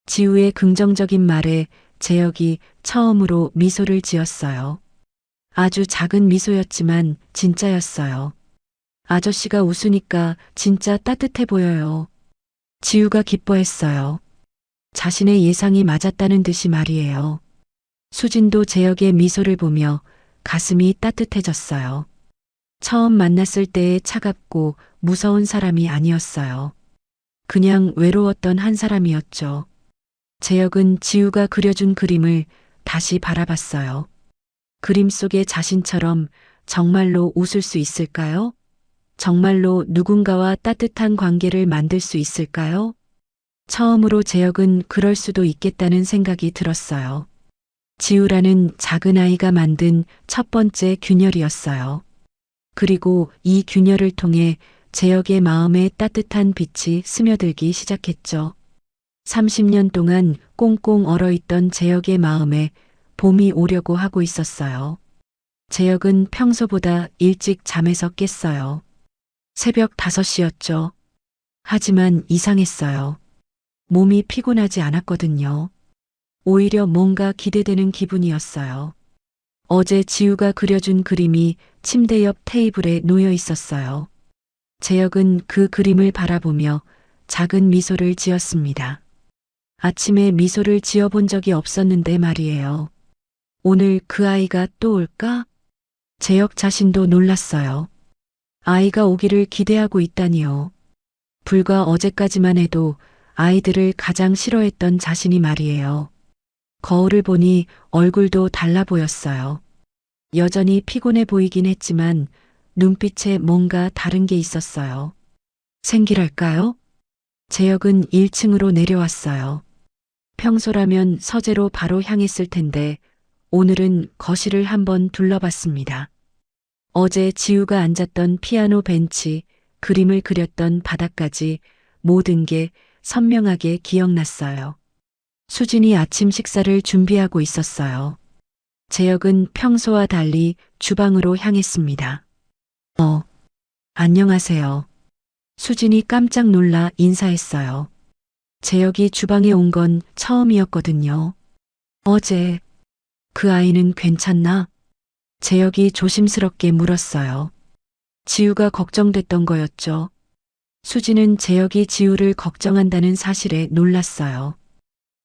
지우의 긍정적인 말에 재혁이 처음으로 미소를 지었어요. 아주 작은 미소였지만 진짜였어요. 아저씨가 웃으니까 진짜 따뜻해 보여요. 지우가 기뻐했어요. 자신의 예상이 맞았다는 듯이 말이에요. 수진도 재혁의 미소를 보며 가슴이 따뜻해졌어요. 처음 만났을 때의 차갑고 무서운 사람이 아니었어요. 그냥 외로웠던 한 사람이었죠. 재혁은 지우가 그려준 그림을 다시 바라봤어요. 그림 속의 자신처럼 정말로 웃을 수 있을까요? 정말로 누군가와 따뜻한 관계를 만들 수 있을까요? 처음으로 재혁은 그럴 수도 있겠다는 생각이 들었어요. 지우라는 작은 아이가 만든 첫 번째 균열이었어요. 그리고 이 균열을 통해 재혁의 마음에 따뜻한 빛이 스며들기 시작했죠. 30년 동안 꽁꽁 얼어있던 재혁의 마음에 봄이 오려고 하고 있었어요. 재혁은 평소보다 일찍 잠에서 깼어요. 새벽 5시였죠. 하지만 이상했어요. 몸이 피곤하지 않았거든요. 오히려 뭔가 기대되는 기분이었어요. 어제 지우가 그려준 그림이 침대 옆 테이블에 놓여 있었어요. 재혁은 그 그림을 바라보며 작은 미소를 지었습니다. 아침에 미소를 지어본 적이 없었는데 말이에요. 오늘 그 아이가 또 올까? 재혁 자신도 놀랐어요. 아이가 오기를 기대하고 있다니요. 불과 어제까지만 해도 아이들을 가장 싫어했던 자신이 말이에요. 거울을 보니 얼굴도 달라 보였어요. 여전히 피곤해 보이긴 했지만 눈빛에 뭔가 다른 게 있었어요. 생기랄까요? 재혁은 1층으로 내려왔어요. 평소라면 서재로 바로 향했을 텐데 오늘은 거실을 한번 둘러봤습니다. 어제 지우가 앉았던 피아노 벤치, 그림을 그렸던 바닥까지 모든 게 선명하게 기억났어요. 수진이 아침 식사를 준비하고 있었어요. 재혁은 평소와 달리 주방으로 향했습니다. 안녕하세요. 수진이 깜짝 놀라 인사했어요. 재혁이 주방에 온 건 처음이었거든요. 어제 그 아이는 괜찮나? 재혁이 조심스럽게 물었어요. 지우가 걱정됐던 거였죠. 수진은 재혁이 지우를 걱정한다는 사실에 놀랐어요.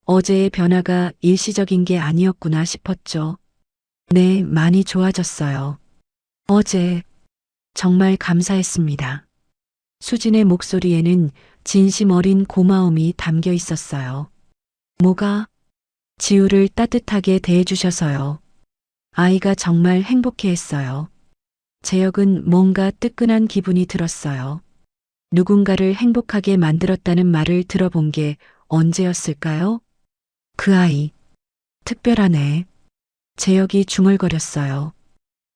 어제의 변화가 일시적인 게 아니었구나 싶었죠. 네, 많이 좋아졌어요. 어제 정말 감사했습니다. 수진의 목소리에는 진심 어린 고마움이 담겨 있었어요. 뭐가? 지우를 따뜻하게 대해주셔서요. 아이가 정말 행복해했어요. 재혁은 뭔가 뜨끈한 기분이 들었어요. 누군가를 행복하게 만들었다는 말을 들어본 게 언제였을까요? 그 아이. 특별하네. 재혁이 중얼거렸어요.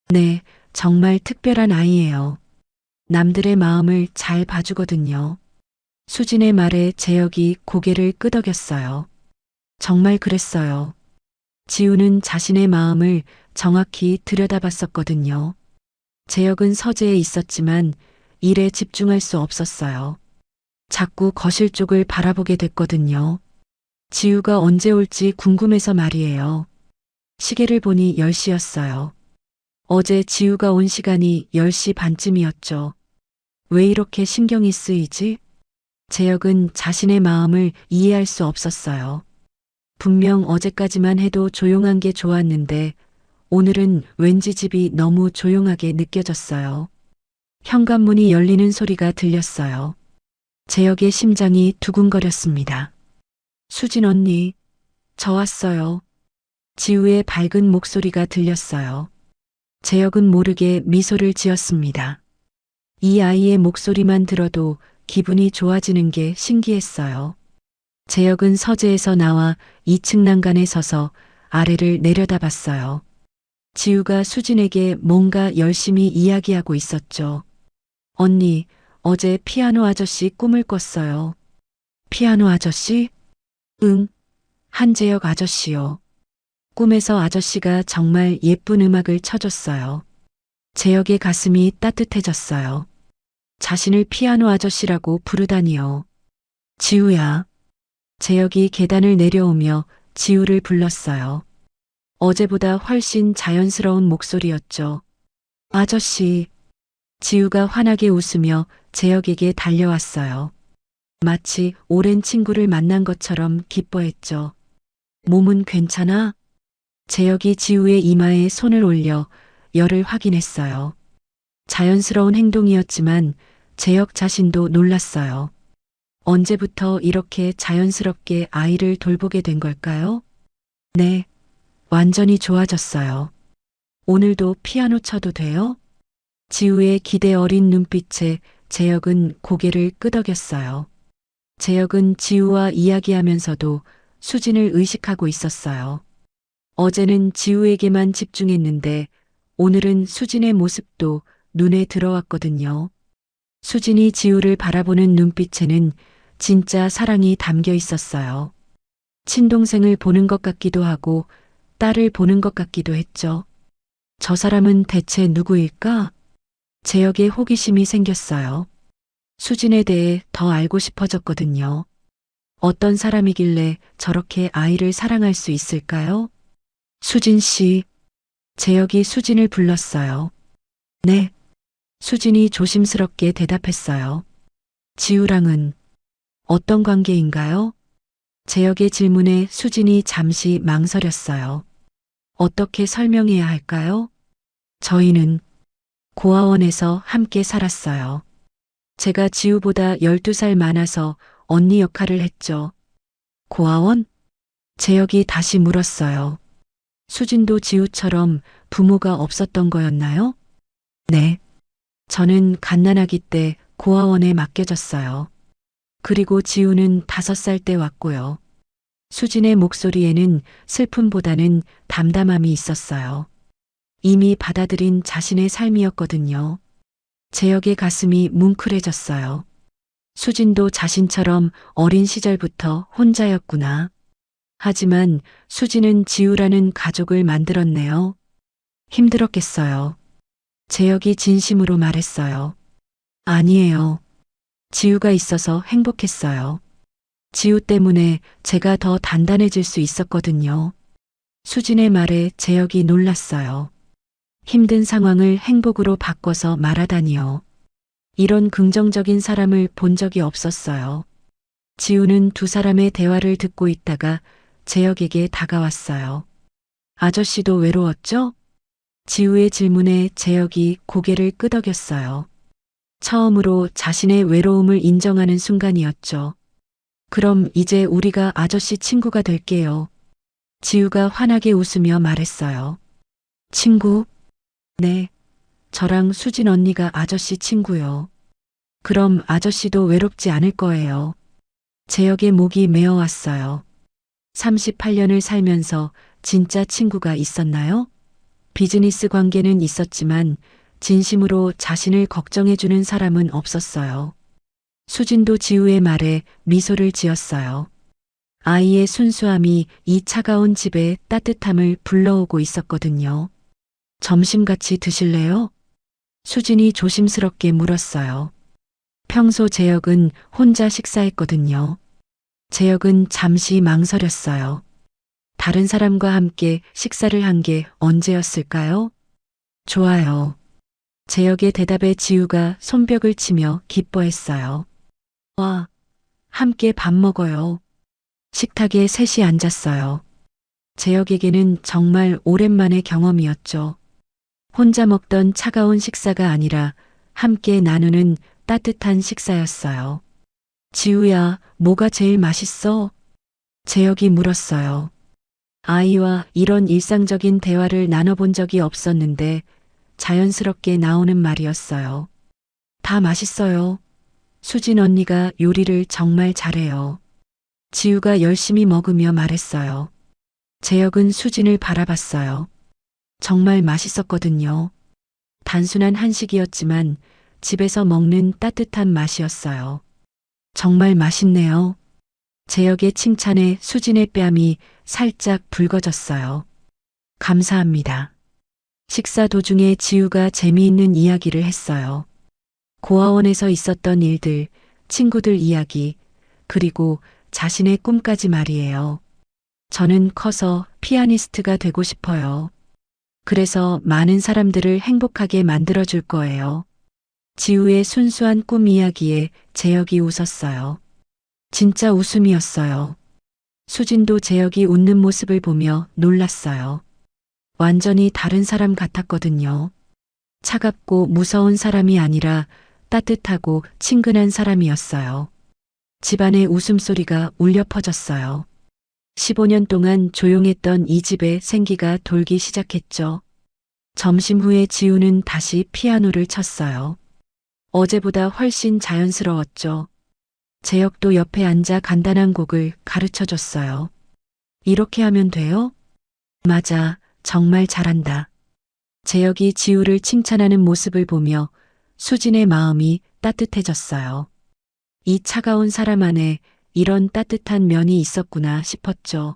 네, 정말 특별한 아이예요. 남들의 마음을 잘 봐주거든요. 수진의 말에 재혁이 고개를 끄덕였어요. 정말 그랬어요. 지우는 자신의 마음을 정확히 들여다봤었거든요. 재혁은 서재에 있었지만 일에 집중할 수 없었어요. 자꾸 거실 쪽을 바라보게 됐거든요. 지우가 언제 올지 궁금해서 말이에요. 시계를 보니 10시였어요. 어제 지우가 온 시간이 10시 반쯤이었죠. 왜 이렇게 신경이 쓰이지? 재혁은 자신의 마음을 이해할 수 없었어요. 분명 어제까지만 해도 조용한 게 좋았는데 오늘은 왠지 집이 너무 조용하게 느껴졌어요. 현관문이 열리는 소리가 들렸어요. 재혁의 심장이 두근거렸습니다. 수진 언니, 저 왔어요. 지우의 밝은 목소리가 들렸어요. 재혁은 모르게 미소를 지었습니다. 이 아이의 목소리만 들어도 기분이 좋아지는 게 신기했어요. 재혁은 서재에서 나와 2층 난간에 서서 아래를 내려다봤어요. 지우가 수진에게 뭔가 열심히 이야기하고 있었죠. 언니, 어제 피아노 아저씨 꿈을 꿨어요. 피아노 아저씨? 응, 한재혁 아저씨요. 꿈에서 아저씨가 정말 예쁜 음악을 쳐줬어요. 재혁의 가슴이 따뜻해졌어요. 자신을 피아노 아저씨라고 부르다니요. 지우야. 재혁이 계단을 내려오며 지우를 불렀어요. 어제보다 훨씬 자연스러운 목소리였죠. 아저씨. 지우가 환하게 웃으며 재혁에게 달려왔어요. 마치 오랜 친구를 만난 것처럼 기뻐했죠. 몸은 괜찮아? 재혁이 지우의 이마에 손을 올려 열을 확인했어요. 자연스러운 행동이었지만 재혁 자신도 놀랐어요. 언제부터 이렇게 자연스럽게 아이를 돌보게 된 걸까요? 네, 완전히 좋아졌어요. 오늘도 피아노 쳐도 돼요? 지우의 기대 어린 눈빛에 재혁은 고개를 끄덕였어요. 재혁은 지우와 이야기하면서도 수진을 의식하고 있었어요. 어제는 지우에게만 집중했는데 오늘은 수진의 모습도 눈에 들어왔거든요. 수진이 지우를 바라보는 눈빛에는 진짜 사랑이 담겨 있었어요. 친동생을 보는 것 같기도 하고 딸을 보는 것 같기도 했죠. 저 사람은 대체 누구일까? 재혁의 호기심이 생겼어요. 수진에 대해 더 알고 싶어졌거든요. 어떤 사람이길래 저렇게 아이를 사랑할 수 있을까요? 수진 씨. 재혁이 수진을 불렀어요. 네. 수진이 조심스럽게 대답했어요. 지우랑은 어떤 관계인가요? 재혁의 질문에 수진이 잠시 망설였어요. 어떻게 설명해야 할까요? 저희는 고아원에서 함께 살았어요. 제가 지우보다 12살 많아서 언니 역할을 했죠. 고아원? 재혁이 다시 물었어요. 수진도 지우처럼 부모가 없었던 거였나요? 네. 저는 갓난아기 때 고아원에 맡겨졌어요. 그리고 지우는 5살 때 왔고요. 수진의 목소리에는 슬픔보다는 담담함이 있었어요. 이미 받아들인 자신의 삶이었거든요. 재혁의 가슴이 뭉클해졌어요. 수진도 자신처럼 어린 시절부터 혼자였구나. 하지만 수진은 지우라는 가족을 만들었네요. 힘들었겠어요. 재혁이 진심으로 말했어요. 아니에요. 지우가 있어서 행복했어요. 지우 때문에 제가 더 단단해질 수 있었거든요. 수진의 말에 재혁이 놀랐어요. 힘든 상황을 행복으로 바꿔서 말하다니요. 이런 긍정적인 사람을 본 적이 없었어요. 지우는 두 사람의 대화를 듣고 있다가 재혁에게 다가왔어요. 아저씨도 외로웠죠? 지우의 질문에 재혁이 고개를 끄덕였어요. 처음으로 자신의 외로움을 인정하는 순간이었죠. 그럼 이제 우리가 아저씨 친구가 될게요. 지우가 환하게 웃으며 말했어요. 친구? 네. 저랑 수진 언니가 아저씨 친구요. 그럼 아저씨도 외롭지 않을 거예요. 재혁의 목이 메어왔어요. 38년을 살면서 진짜 친구가 있었나요? 비즈니스 관계는 있었지만 진심으로 자신을 걱정해주는 사람은 없었어요. 수진도 지우의 말에 미소를 지었어요. 아이의 순수함이 이 차가운 집에 따뜻함을 불러오고 있었거든요. 점심 같이 드실래요? 수진이 조심스럽게 물었어요. 평소 재혁은 혼자 식사했거든요. 재혁은 잠시 망설였어요. 다른 사람과 함께 식사를 한 게 언제였을까요? 좋아요. 재혁의 대답에 지우가 손뼉을 치며 기뻐했어요. 와, 함께 밥 먹어요. 식탁에 셋이 앉았어요. 재혁에게는 정말 오랜만의 경험이었죠. 혼자 먹던 차가운 식사가 아니라 함께 나누는 따뜻한 식사였어요. 지우야, 뭐가 제일 맛있어? 재혁이 물었어요. 아이와 이런 일상적인 대화를 나눠본 적이 없었는데 자연스럽게 나오는 말이었어요. 다 맛있어요. 수진 언니가 요리를 정말 잘해요. 지우가 열심히 먹으며 말했어요. 재혁은 수진을 바라봤어요. 정말 맛있었거든요. 단순한 한식이었지만 집에서 먹는 따뜻한 맛이었어요. 정말 맛있네요. 재혁의 칭찬에 수진의 뺨이 살짝 붉어졌어요. 감사합니다. 식사 도중에 지우가 재미있는 이야기를 했어요. 고아원에서 있었던 일들, 친구들 이야기, 그리고 자신의 꿈까지 말이에요. 저는 커서 피아니스트가 되고 싶어요. 그래서 많은 사람들을 행복하게 만들어줄 거예요. 지우의 순수한 꿈 이야기에 재혁이 웃었어요. 진짜 웃음이었어요. 수진도 재혁이 웃는 모습을 보며 놀랐어요. 완전히 다른 사람 같았거든요. 차갑고 무서운 사람이 아니라 따뜻하고 친근한 사람이었어요. 집안의 웃음소리가 울려 퍼졌어요. 15년 동안 조용했던 이 집에 생기가 돌기 시작했죠. 점심 후에 지우는 다시 피아노를 쳤어요. 어제보다 훨씬 자연스러웠죠. 재혁도 옆에 앉아 간단한 곡을 가르쳐 줬어요. 이렇게 하면 돼요? 맞아, 정말 잘한다. 재혁이 지우를 칭찬하는 모습을 보며 수진의 마음이 따뜻해졌어요. 이 차가운 사람 안에 이런 따뜻한 면이 있었구나 싶었죠.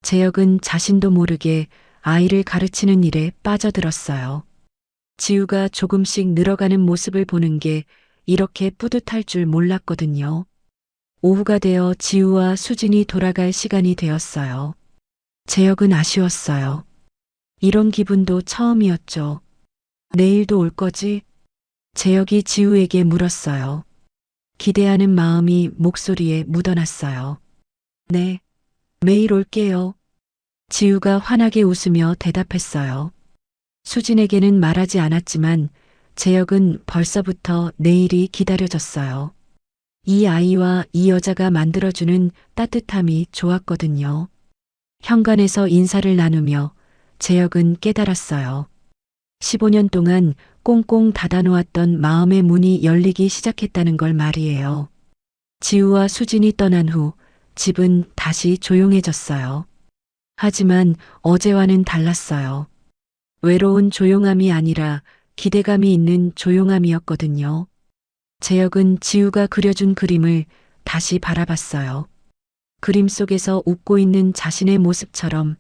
재혁은 자신도 모르게 아이를 가르치는 일에 빠져들었어요. 지우가 조금씩 늘어가는 모습을 보는 게 이렇게 뿌듯할 줄 몰랐거든요. 오후가 되어 지우와 수진이 돌아갈 시간이 되었어요. 재혁은 아쉬웠어요. 이런 기분도 처음이었죠. 내일도 올 거지? 재혁이 지우에게 물었어요. 기대하는 마음이 목소리에 묻어났어요. 네, 매일 올게요. 지우가 환하게 웃으며 대답했어요. 수진에게는 말하지 않았지만 재혁은 벌써부터 내일이 기다려졌어요. 이 아이와 이 여자가 만들어주는 따뜻함이 좋았거든요. 현관에서 인사를 나누며 재혁은 깨달았어요. 15년 동안 꽁꽁 닫아놓았던 마음의 문이 열리기 시작했다는 걸 말이에요. 지우와 수진이 떠난 후 집은 다시 조용해졌어요. 하지만 어제와는 달랐어요. 외로운 조용함이 아니라 기대감이 있는 조용함이었거든요. 재혁은 지우가 그려준 그림을 다시 바라봤어요. 그림 속에서 웃고 있는 자신의 모습처럼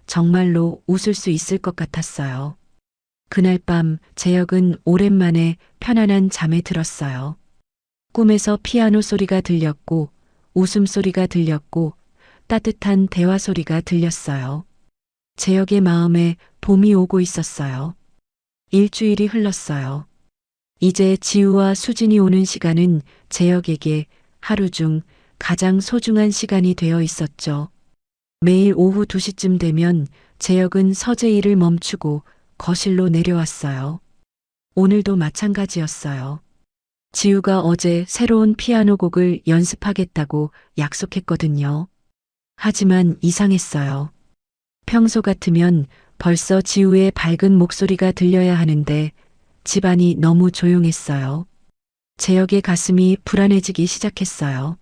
정말로 웃을 수 있을 것 같았어요. 그날 밤 재혁은 오랜만에 편안한 잠에 들었어요. 꿈에서 피아노 소리가 들렸고 웃음소리가 들렸고 따뜻한 대화 소리가 들렸어요. 재혁의 마음에 봄이 오고 있었어요. 일주일이 흘렀어요. 이제 지우와 수진이 오는 시간은 재혁에게 하루 중 가장 소중한 시간이 되어 있었죠. 매일 오후 2시쯤 되면 재혁은 서재 일을 멈추고 거실로 내려왔어요. 오늘도 마찬가지였어요. 지우가 어제 새로운 피아노 곡을 연습하겠다고 약속했거든요. 하지만 이상했어요. 평소 같으면 벌써 지우의 밝은 목소리가 들려야 하는데 집안이 너무 조용했어요. 재혁의 가슴이 불안해지기 시작했어요.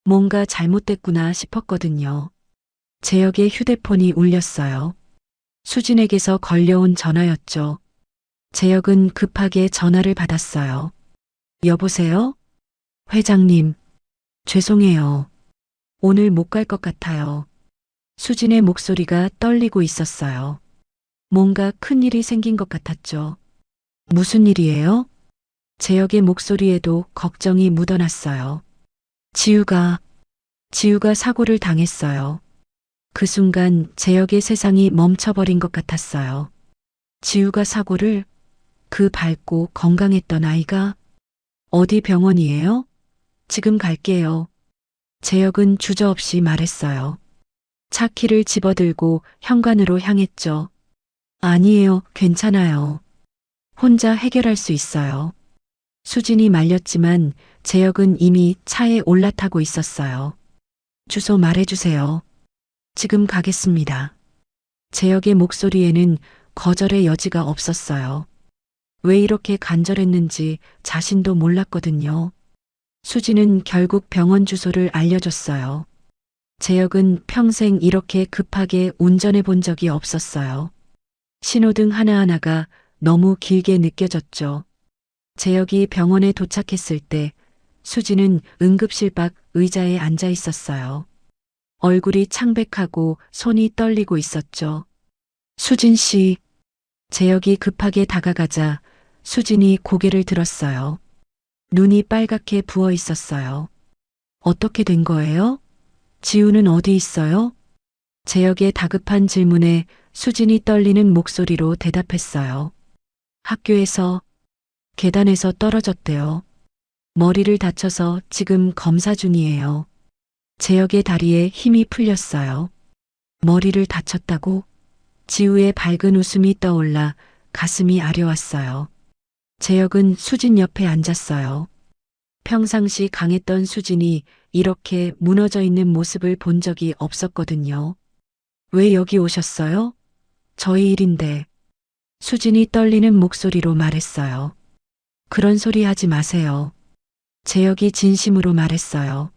뭔가 잘못됐구나 싶었거든요. 재혁의 휴대폰이 울렸어요. 수진에게서 걸려온 전화였죠. 재혁은 급하게 전화를 받았어요. 여보세요? 회장님, 죄송해요. 오늘 못 갈 것 같아요. 수진의 목소리가 떨리고 있었어요. 뭔가 큰 일이 생긴 것 같았죠. 무슨 일이에요? 재혁의 목소리에도 걱정이 묻어났어요. 지우가 사고를 당했어요. 그 순간 재혁의 세상이 멈춰버린 것 같았어요. 지우가 사고를, 그 밝고 건강했던 아이가, 어디 병원이에요? 지금 갈게요. 재혁은 주저없이 말했어요. 차 키를 집어들고 현관으로 향했죠. 아니에요, 괜찮아요. 혼자 해결할 수 있어요. 수진이 말렸지만 재혁은 이미 차에 올라타고 있었어요. 주소 말해주세요. 지금 가겠습니다. 재혁의 목소리에는 거절의 여지가 없었어요. 왜 이렇게 간절했는지 자신도 몰랐거든요. 수진은 결국 병원 주소를 알려줬어요. 재혁은 평생 이렇게 급하게 운전해 본 적이 없었어요. 신호등 하나하나가 너무 길게 느껴졌죠. 재혁이 병원에 도착했을 때 수진은 응급실 밖 의자에 앉아 있었어요. 얼굴이 창백하고 손이 떨리고 있었죠. 수진 씨. 재혁이 급하게 다가가자 수진이 고개를 들었어요. 눈이 빨갛게 부어 있었어요. 어떻게 된 거예요? 지우는 어디 있어요? 재혁의 다급한 질문에 수진이 떨리는 목소리로 대답했어요. 학교에서, 계단에서 떨어졌대요. 머리를 다쳐서 지금 검사 중이에요. 재혁의 다리에 힘이 풀렸어요. 머리를 다쳤다고? 지우의 밝은 웃음이 떠올라 가슴이 아려왔어요. 재혁은 수진 옆에 앉았어요. 평상시 강했던 수진이 이렇게 무너져 있는 모습을 본 적이 없었거든요. 왜 여기 오셨어요? 저희 일인데. 수진이 떨리는 목소리로 말했어요. 그런 소리 하지 마세요. 재혁이 진심으로 말했어요.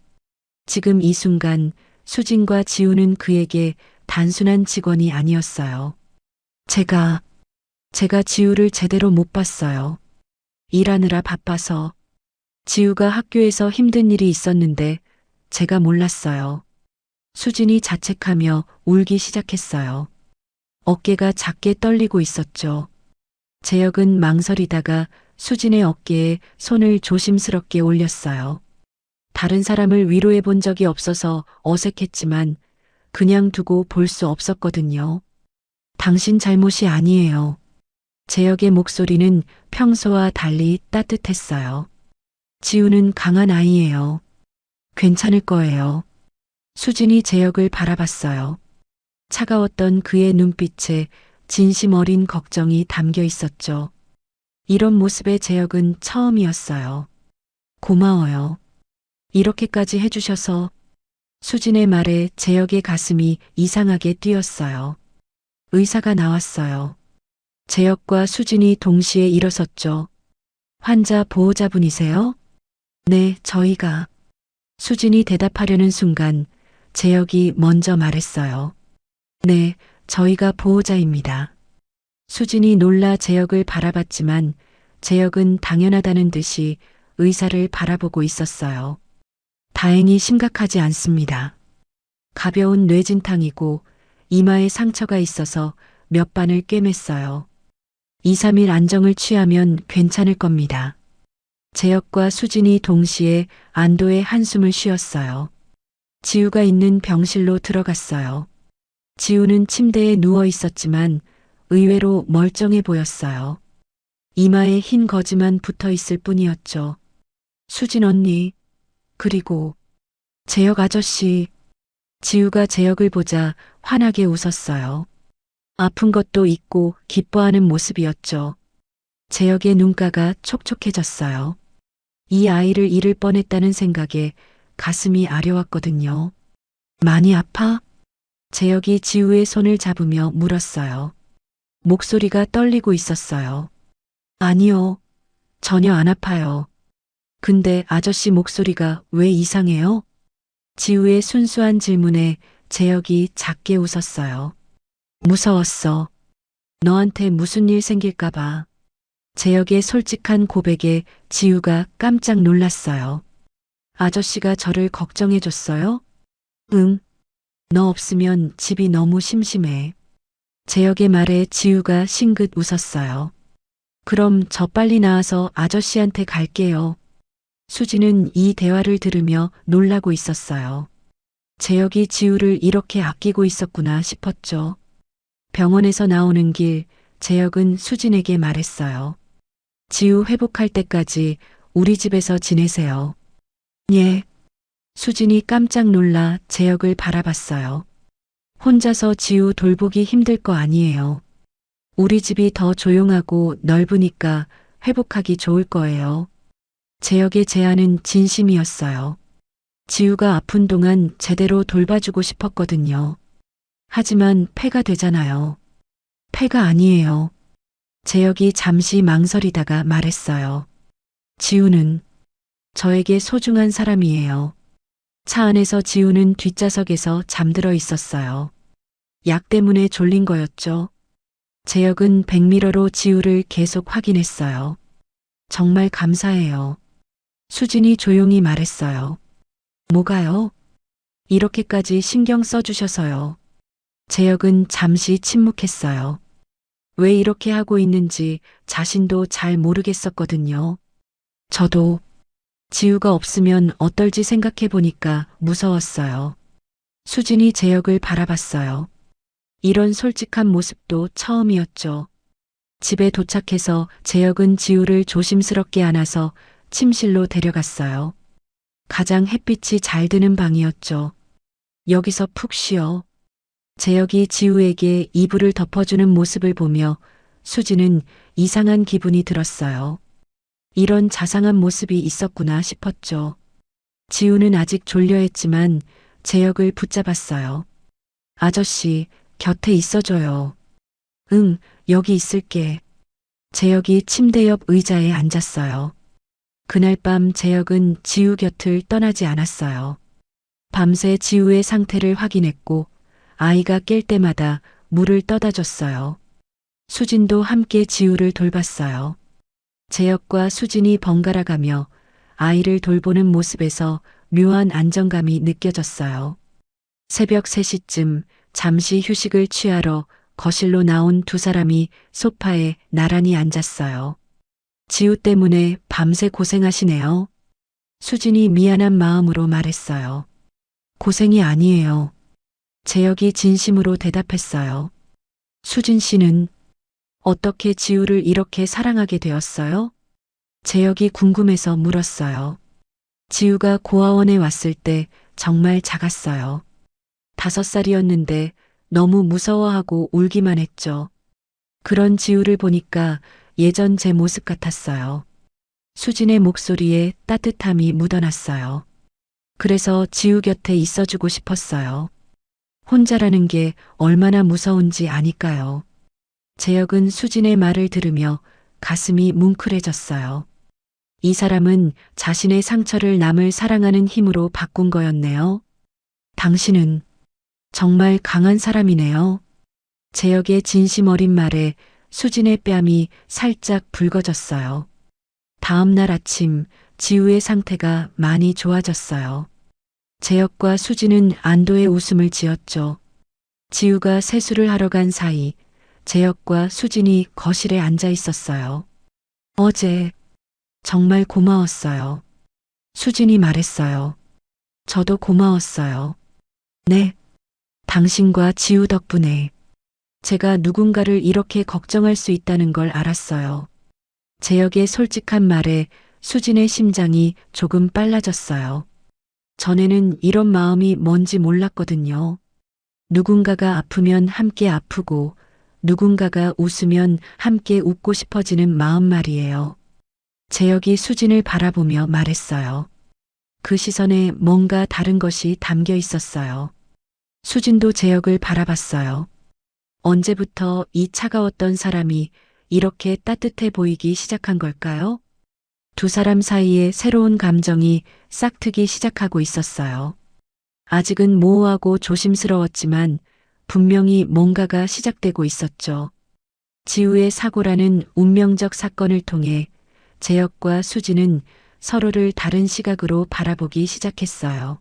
지금 이 순간 수진과 지우는 그에게 단순한 직원이 아니었어요. 제가 지우를 제대로 못 봤어요. 일하느라 바빠서. 지우가 학교에서 힘든 일이 있었는데 제가 몰랐어요. 수진이 자책하며 울기 시작했어요. 어깨가 작게 떨리고 있었죠. 재혁은 망설이다가 수진의 어깨에 손을 조심스럽게 올렸어요. 다른 사람을 위로해 본 적이 없어서 어색했지만 그냥 두고 볼 수 없었거든요. 당신 잘못이 아니에요. 재혁의 목소리는 평소와 달리 따뜻했어요. 지우는 강한 아이예요. 괜찮을 거예요. 수진이 재혁을 바라봤어요. 차가웠던 그의 눈빛에 진심 어린 걱정이 담겨 있었죠. 이런 모습의 재혁은 처음이었어요. 고마워요. 이렇게까지 해주셔서. 수진의 말에 재혁의 가슴이 이상하게 뛰었어요. 의사가 나왔어요. 재혁과 수진이 동시에 일어섰죠. 환자 보호자분이세요? 네, 저희가. 수진이 대답하려는 순간 재혁이 먼저 말했어요. 네, 저희가 보호자입니다. 수진이 놀라 재혁을 바라봤지만 재혁은 당연하다는 듯이 의사를 바라보고 있었어요. 다행히 심각하지 않습니다. 가벼운 뇌진탕이고 이마에 상처가 있어서 몇 반을 꿰맸어요. 2, 3일 안정을 취하면 괜찮을 겁니다. 재혁과 수진이 동시에 안도의 한숨을 쉬었어요. 지우가 있는 병실로 들어갔어요. 지우는 침대에 누워 있었지만 의외로 멀쩡해 보였어요. 이마에 흰 거즈만 붙어 있을 뿐이었죠. 수진 언니, 그리고 재혁 아저씨. 지우가 재혁을 보자 환하게 웃었어요. 아픈 것도 있고 기뻐하는 모습이었죠. 재혁의 눈가가 촉촉해졌어요. 이 아이를 잃을 뻔했다는 생각에 가슴이 아려왔거든요. 많이 아파? 재혁이 지우의 손을 잡으며 물었어요. 목소리가 떨리고 있었어요. 아니요, 전혀 안 아파요. 근데 아저씨 목소리가 왜 이상해요? 지우의 순수한 질문에 재혁이 작게 웃었어요. 무서웠어. 너한테 무슨 일 생길까봐. 재혁의 솔직한 고백에 지우가 깜짝 놀랐어요. 아저씨가 저를 걱정해줬어요? 응. 너 없으면 집이 너무 심심해. 재혁의 말에 지우가 싱긋 웃었어요. 그럼 저 빨리 나와서 아저씨한테 갈게요. 수지는 이 대화를 들으며 놀라고 있었어요. 재혁이 지우를 이렇게 아끼고 있었구나 싶었죠. 병원에서 나오는 길, 재혁은 수진에게 말했어요. 지우 회복할 때까지 우리 집에서 지내세요. 예. 수진이 깜짝 놀라 재혁을 바라봤어요. 혼자서 지우 돌보기 힘들 거 아니에요. 우리 집이 더 조용하고 넓으니까 회복하기 좋을 거예요. 재혁의 제안은 진심이었어요. 지우가 아픈 동안 제대로 돌봐주고 싶었거든요. 하지만 폐가 되잖아요. 폐가 아니에요. 재혁이 잠시 망설이다가 말했어요. 지우는 저에게 소중한 사람이에요. 차 안에서 지우는 뒷좌석에서 잠들어 있었어요. 약 때문에 졸린 거였죠. 재혁은 백미러로 지우를 계속 확인했어요. 정말 감사해요. 수진이 조용히 말했어요. 뭐가요? 이렇게까지 신경 써주셔서요. 재혁은 잠시 침묵했어요. 왜 이렇게 하고 있는지 자신도 잘 모르겠었거든요. 저도 지우가 없으면 어떨지 생각해 보니까 무서웠어요. 수진이 재혁을 바라봤어요. 이런 솔직한 모습도 처음이었죠. 집에 도착해서 재혁은 지우를 조심스럽게 안아서 침실로 데려갔어요. 가장 햇빛이 잘 드는 방이었죠. 여기서 푹 쉬어. 재혁이 지우에게 이불을 덮어주는 모습을 보며 수지는 이상한 기분이 들었어요. 이런 자상한 모습이 있었구나 싶었죠. 지우는 아직 졸려했지만 재혁을 붙잡았어요. 아저씨, 곁에 있어줘요. 응, 여기 있을게. 재혁이 침대 옆 의자에 앉았어요. 그날 밤 재혁은 지우 곁을 떠나지 않았어요. 밤새 지우의 상태를 확인했고 아이가 깰 때마다 물을 떠다 줬어요. 수진도 함께 지우를 돌봤어요. 재혁과 수진이 번갈아 가며 아이를 돌보는 모습에서 묘한 안정감이 느껴졌어요. 새벽 3시쯤 잠시 휴식을 취하러 거실로 나온 두 사람이 소파에 나란히 앉았어요. 지우 때문에 밤새 고생하시네요. 수진이 미안한 마음으로 말했어요. 고생이 아니에요. 재혁이 진심으로 대답했어요. 수진 씨는 어떻게 지우를 이렇게 사랑하게 되었어요? 재혁이 궁금해서 물었어요. 지우가 고아원에 왔을 때 정말 작았어요. 5살이었는데 너무 무서워하고 울기만 했죠. 그런 지우를 보니까 예전 제 모습 같았어요. 수진의 목소리에 따뜻함이 묻어났어요. 그래서 지우 곁에 있어주고 싶었어요. 혼자라는 게 얼마나 무서운지 아니까요. 재혁은 수진의 말을 들으며 가슴이 뭉클해졌어요. 이 사람은 자신의 상처를 남을 사랑하는 힘으로 바꾼 거였네요. 당신은 정말 강한 사람이네요. 재혁의 진심 어린 말에 수진의 뺨이 살짝 붉어졌어요. 다음 날 아침 지우의 상태가 많이 좋아졌어요. 재혁과 수진은 안도의 웃음을 지었죠. 지우가 세수를 하러 간 사이 재혁과 수진이 거실에 앉아 있었어요. 어제 정말 고마웠어요. 수진이 말했어요. 저도 고마웠어요. 네. 당신과 지우 덕분에 제가 누군가를 이렇게 걱정할 수 있다는 걸 알았어요. 재혁의 솔직한 말에 수진의 심장이 조금 빨라졌어요. 전에는 이런 마음이 뭔지 몰랐거든요. 누군가가 아프면 함께 아프고 누군가가 웃으면 함께 웃고 싶어지는 마음 말이에요. 재혁이 수진을 바라보며 말했어요. 그 시선에 뭔가 다른 것이 담겨 있었어요. 수진도 재혁을 바라봤어요. 언제부터 이 차가웠던 사람이 이렇게 따뜻해 보이기 시작한 걸까요? 두 사람 사이에 새로운 감정이 싹트기 시작하고 있었어요. 아직은 모호하고 조심스러웠지만 분명히 뭔가가 시작되고 있었죠. 지우의 사고라는 운명적 사건을 통해 재혁과 수진은 서로를 다른 시각으로 바라보기 시작했어요.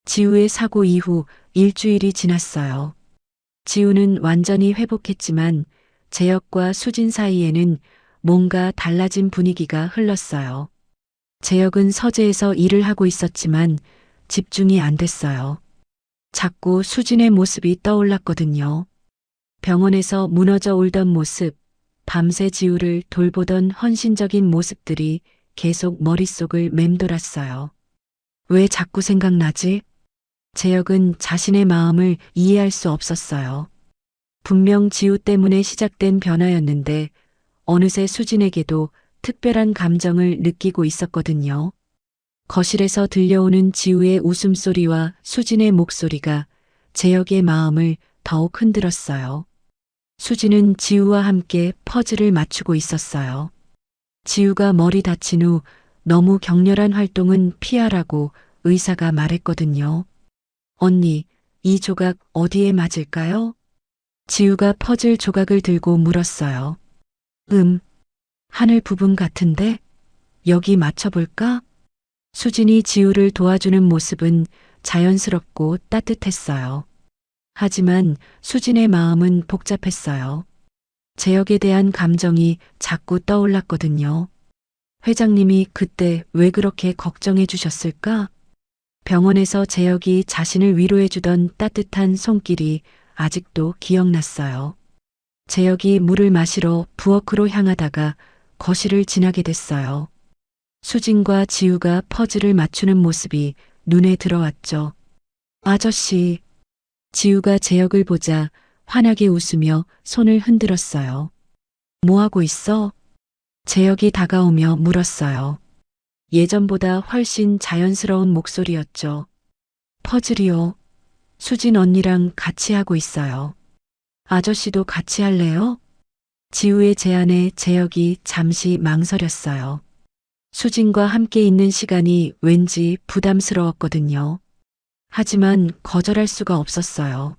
지우의 사고 이후 일주일이 지났어요. 지우는 완전히 회복했지만 재혁과 수진 사이에는 뭔가 달라진 분위기가 흘렀어요. 재혁은 서재에서 일을 하고 있었지만 집중이 안 됐어요. 자꾸 수진의 모습이 떠올랐거든요. 병원에서 무너져 울던 모습, 밤새 지우를 돌보던 헌신적인 모습들이 계속 머릿속을 맴돌았어요. 왜 자꾸 생각나지? 재혁은 자신의 마음을 이해할 수 없었어요. 분명 지우 때문에 시작된 변화였는데 어느새 수진에게도 특별한 감정을 느끼고 있었거든요. 거실에서 들려오는 지우의 웃음소리와 수진의 목소리가 재혁의 마음을 더욱 흔들었어요. 수진은 지우와 함께 퍼즐을 맞추고 있었어요. 지우가 머리 다친 후 너무 격렬한 활동은 피하라고 의사가 말했거든요. 언니, 이 조각 어디에 맞을까요? 지우가 퍼즐 조각을 들고 물었어요. 하늘 부분 같은데? 여기 맞춰볼까? 수진이 지우를 도와주는 모습은 자연스럽고 따뜻했어요. 하지만 수진의 마음은 복잡했어요. 재혁에 대한 감정이 자꾸 떠올랐거든요. 회장님이 그때 왜 그렇게 걱정해 주셨을까? 병원에서 재혁이 자신을 위로해 주던 따뜻한 손길이 아직도 기억났어요. 재혁이 물을 마시러 부엌으로 향하다가 거실을 지나게 됐어요. 수진과 지우가 퍼즐을 맞추는 모습이 눈에 들어왔죠. 아저씨. 지우가 재혁을 보자 환하게 웃으며 손을 흔들었어요. 뭐하고 있어? 재혁이 다가오며 물었어요. 예전보다 훨씬 자연스러운 목소리였죠. 퍼즐이요. 수진 언니랑 같이 하고 있어요. 아저씨도 같이 할래요? 지우의 제안에 재혁이 잠시 망설였어요. 수진과 함께 있는 시간이 왠지 부담스러웠거든요. 하지만 거절할 수가 없었어요.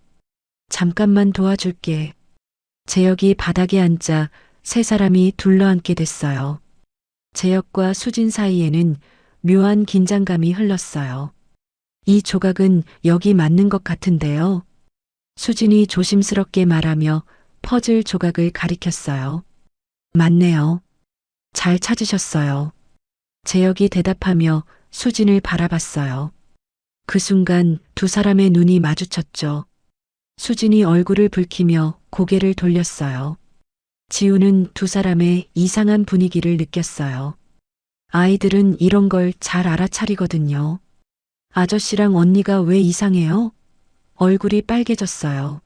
잠깐만 도와줄게. 재혁이 바닥에 앉자 세 사람이 둘러앉게 됐어요. 재혁과 수진 사이에는 묘한 긴장감이 흘렀어요. 이 조각은 여기 맞는 것 같은데요. 수진이 조심스럽게 말하며 퍼즐 조각을 가리켰어요. 맞네요. 잘 찾으셨어요. 재혁이 대답하며 수진을 바라봤어요. 그 순간 두 사람의 눈이 마주쳤죠. 수진이 얼굴을 붉히며 고개를 돌렸어요. 지우는 두 사람의 이상한 분위기를 느꼈어요. 아이들은 이런 걸 잘 알아차리거든요. 아저씨랑 언니가 왜 이상해요? 얼굴이 빨개졌어요.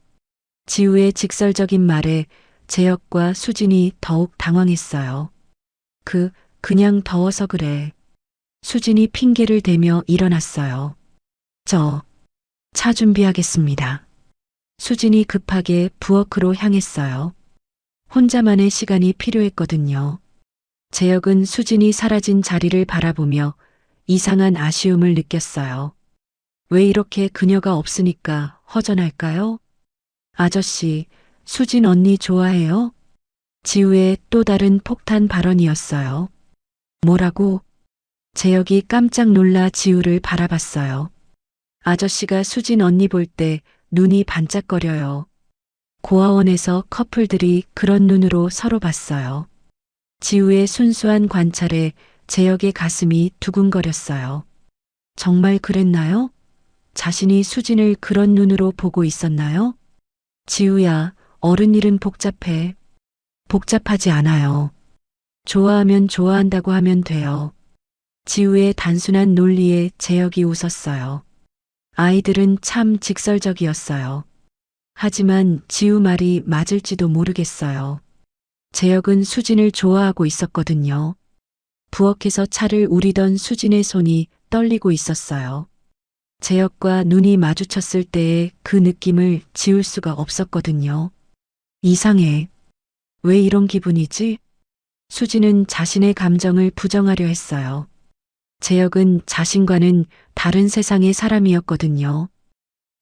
지우의 직설적인 말에 재혁과 수진이 더욱 당황했어요. 그냥 더워서 그래. 수진이 핑계를 대며 일어났어요. 차 준비하겠습니다. 수진이 급하게 부엌으로 향했어요. 혼자만의 시간이 필요했거든요. 재혁은 수진이 사라진 자리를 바라보며 이상한 아쉬움을 느꼈어요. 왜 이렇게 그녀가 없으니까 허전할까요? 아저씨, 수진 언니 좋아해요? 지우의 또 다른 폭탄 발언이었어요. 뭐라고? 재혁이 깜짝 놀라 지우를 바라봤어요. 아저씨가 수진 언니 볼 때 눈이 반짝거려요. 고아원에서 커플들이 그런 눈으로 서로 봤어요. 지우의 순수한 관찰에 재혁의 가슴이 두근거렸어요. 정말 그랬나요? 자신이 수진을 그런 눈으로 보고 있었나요? 지우야, 어른 일은 복잡해. 복잡하지 않아요. 좋아하면 좋아한다고 하면 돼요. 지우의 단순한 논리에 재혁이 웃었어요. 아이들은 참 직설적이었어요. 하지만 지우 말이 맞을지도 모르겠어요. 재혁은 수진을 좋아하고 있었거든요. 부엌에서 차를 우리던 수진의 손이 떨리고 있었어요. 재혁과 눈이 마주쳤을 때의 그 느낌을 지울 수가 없었거든요. 이상해. 왜 이런 기분이지? 수진은 자신의 감정을 부정하려 했어요. 재혁은 자신과는 다른 세상의 사람이었거든요.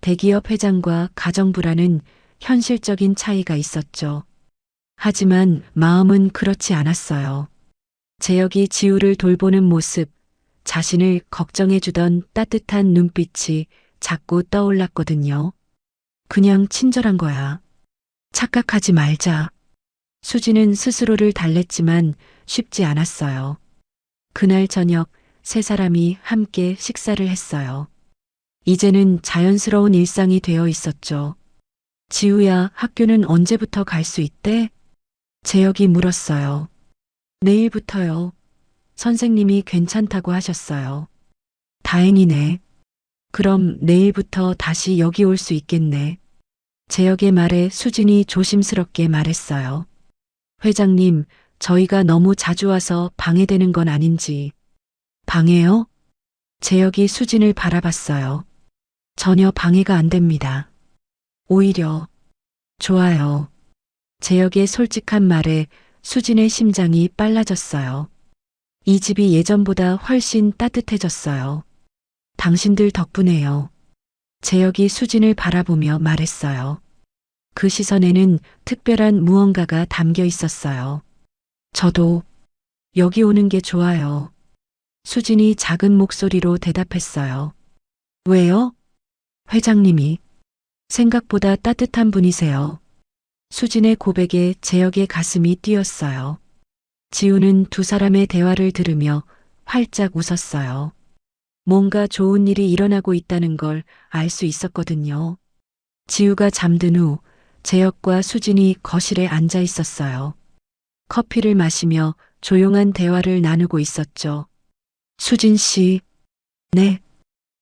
대기업 회장과 가정부라는 현실적인 차이가 있었죠. 하지만 마음은 그렇지 않았어요. 재혁이 지우를 돌보는 모습, 자신을 걱정해주던 따뜻한 눈빛이 자꾸 떠올랐거든요. 그냥 친절한 거야. 착각하지 말자. 수진은 스스로를 달랬지만 쉽지 않았어요. 그날 저녁 세 사람이 함께 식사를 했어요. 이제는 자연스러운 일상이 되어 있었죠. 지우야, 학교는 언제부터 갈 수 있대? 재혁이 물었어요. 내일부터요. 선생님이 괜찮다고 하셨어요. 다행이네. 그럼 내일부터 다시 여기 올 수 있겠네. 재혁의 말에 수진이 조심스럽게 말했어요. 회장님, 저희가 너무 자주 와서 방해되는 건 아닌지. 방해요? 재혁이 수진을 바라봤어요. 전혀 방해가 안 됩니다. 오히려 좋아요. 재혁의 솔직한 말에 수진의 심장이 빨라졌어요. 이 집이 예전보다 훨씬 따뜻해졌어요. 당신들 덕분에요. 재혁이 수진을 바라보며 말했어요. 그 시선에는 특별한 무언가가 담겨 있었어요. 저도 여기 오는 게 좋아요. 수진이 작은 목소리로 대답했어요. 왜요? 회장님이 생각보다 따뜻한 분이세요. 수진의 고백에 재혁의 가슴이 뛰었어요. 지우는 두 사람의 대화를 들으며 활짝 웃었어요. 뭔가 좋은 일이 일어나고 있다는 걸 알 수 있었거든요. 지우가 잠든 후 재혁과 수진이 거실에 앉아 있었어요. 커피를 마시며 조용한 대화를 나누고 있었죠. 수진 씨, 네,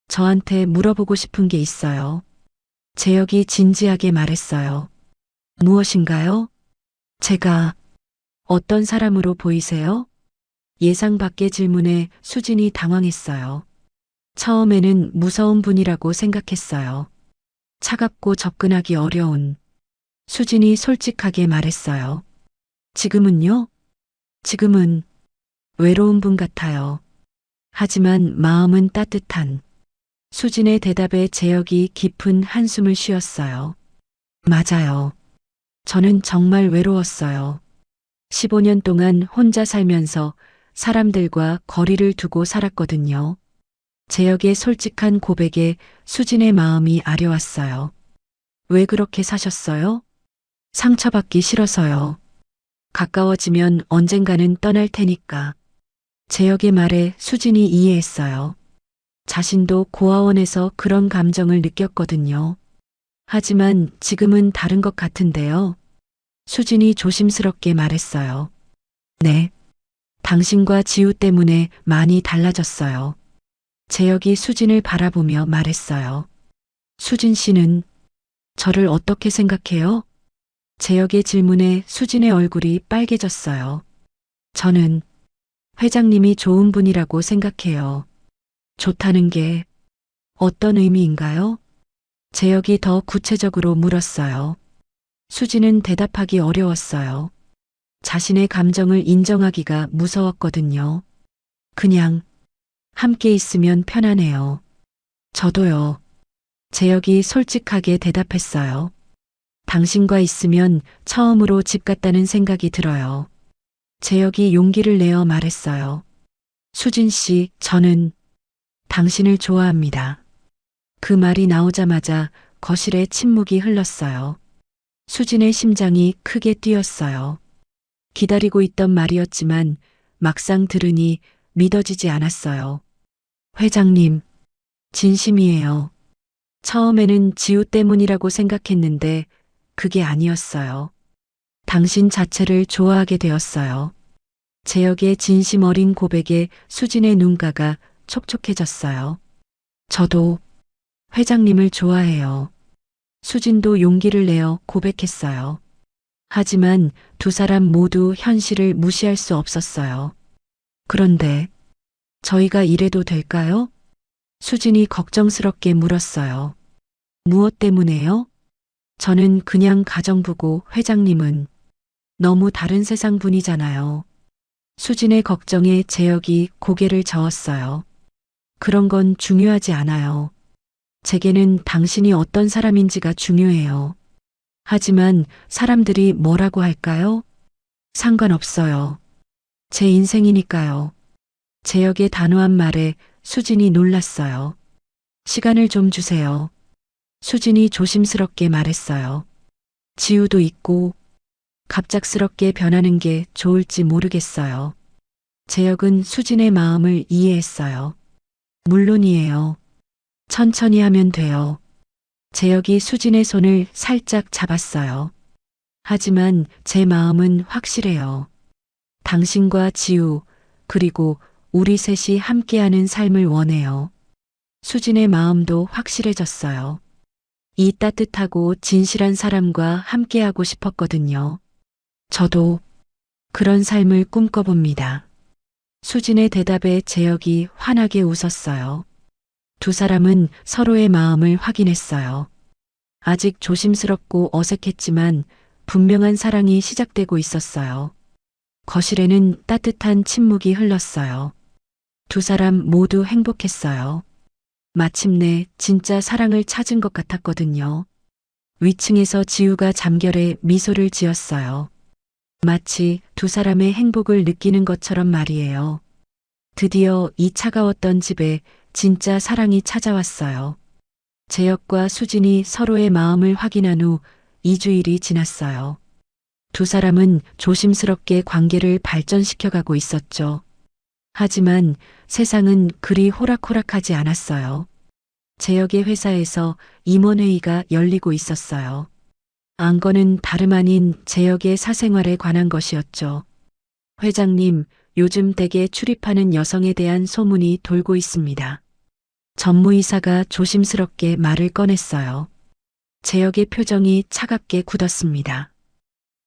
저한테 물어보고 싶은 게 있어요. 재혁이 진지하게 말했어요. 무엇인가요? 제가 어떤 사람으로 보이세요? 예상 밖의 질문에 수진이 당황했어요. 처음에는 무서운 분이라고 생각했어요. 차갑고 접근하기 어려운. 수진이 솔직하게 말했어요. 지금은요? 지금은 외로운 분 같아요. 하지만 마음은 따뜻한. 수진의 대답에 재혁이 깊은 한숨을 쉬었어요. 맞아요. 저는 정말 외로웠어요. 15년 동안 혼자 살면서 사람들과 거리를 두고 살았거든요. 재혁의 솔직한 고백에 수진의 마음이 아려왔어요. 왜 그렇게 사셨어요? 상처받기 싫어서요. 가까워지면 언젠가는 떠날 테니까. 재혁의 말에 수진이 이해했어요. 자신도 고아원에서 그런 감정을 느꼈거든요. 하지만 지금은 다른 것 같은데요. 수진이 조심스럽게 말했어요. 네. 당신과 지우 때문에 많이 달라졌어요. 재혁이 수진을 바라보며 말했어요. 수진 씨는 저를 어떻게 생각해요? 재혁의 질문에 수진의 얼굴이 빨개졌어요. 저는 회장님이 좋은 분이라고 생각해요. 좋다는 게 어떤 의미인가요? 재혁이 더 구체적으로 물었어요. 수진은 대답하기 어려웠어요. 자신의 감정을 인정하기가 무서웠거든요. 그냥 함께 있으면 편하네요. 저도요. 재혁이 솔직하게 대답했어요. 당신과 있으면 처음으로 집 같다는 생각이 들어요. 재혁이 용기를 내어 말했어요. 수진 씨, 저는 당신을 좋아합니다. 그 말이 나오자마자 거실에 침묵이 흘렀어요. 수진의 심장이 크게 뛰었어요. 기다리고 있던 말이었지만 막상 들으니 믿어지지 않았어요. 회장님, 진심이에요. 처음에는 지우 때문이라고 생각했는데 그게 아니었어요. 당신 자체를 좋아하게 되었어요. 재혁의 진심 어린 고백에 수진의 눈가가 촉촉해졌어요. 저도 회장님을 좋아해요. 수진도 용기를 내어 고백했어요. 하지만 두 사람 모두 현실을 무시할 수 없었어요. 그런데 저희가 이래도 될까요? 수진이 걱정스럽게 물었어요. 무엇 때문에요? 저는 그냥 가정부고 회장님은 너무 다른 세상 분이잖아요. 수진의 걱정에 재혁이 고개를 저었어요. 그런 건 중요하지 않아요. 제게는 당신이 어떤 사람인지가 중요해요. 하지만 사람들이 뭐라고 할까요? 상관없어요. 제 인생이니까요. 재혁의 단호한 말에 수진이 놀랐어요. 시간을 좀 주세요. 수진이 조심스럽게 말했어요. 지우도 있고 갑작스럽게 변하는 게 좋을지 모르겠어요. 재혁은 수진의 마음을 이해했어요. 물론이에요. 천천히 하면 돼요. 재혁이 수진의 손을 살짝 잡았어요. 하지만 제 마음은 확실해요. 당신과 지우, 그리고 우리 셋이 함께하는 삶을 원해요. 수진의 마음도 확실해졌어요. 이 따뜻하고 진실한 사람과 함께하고 싶었거든요. 저도 그런 삶을 꿈꿔봅니다. 수진의 대답에 재혁이 환하게 웃었어요. 두 사람은 서로의 마음을 확인했어요. 아직 조심스럽고 어색했지만 분명한 사랑이 시작되고 있었어요. 거실에는 따뜻한 침묵이 흘렀어요. 두 사람 모두 행복했어요. 마침내 진짜 사랑을 찾은 것 같았거든요. 위층에서 지우가 잠결에 미소를 지었어요. 마치 두 사람의 행복을 느끼는 것처럼 말이에요. 드디어 이 차가웠던 집에 진짜 사랑이 찾아왔어요. 재혁과 수진이 서로의 마음을 확인한 후 2주일이 지났어요. 두 사람은 조심스럽게 관계를 발전시켜가고 있었죠. 하지만 세상은 그리 호락호락하지 않았어요. 재혁의 회사에서 임원회의가 열리고 있었어요. 안건은 다름 아닌 재혁의 사생활에 관한 것이었죠. 회장님, 요즘 댁에 출입하는 여성에 대한 소문이 돌고 있습니다. 전무이사가 조심스럽게 말을 꺼냈어요. 재혁의 표정이 차갑게 굳었습니다.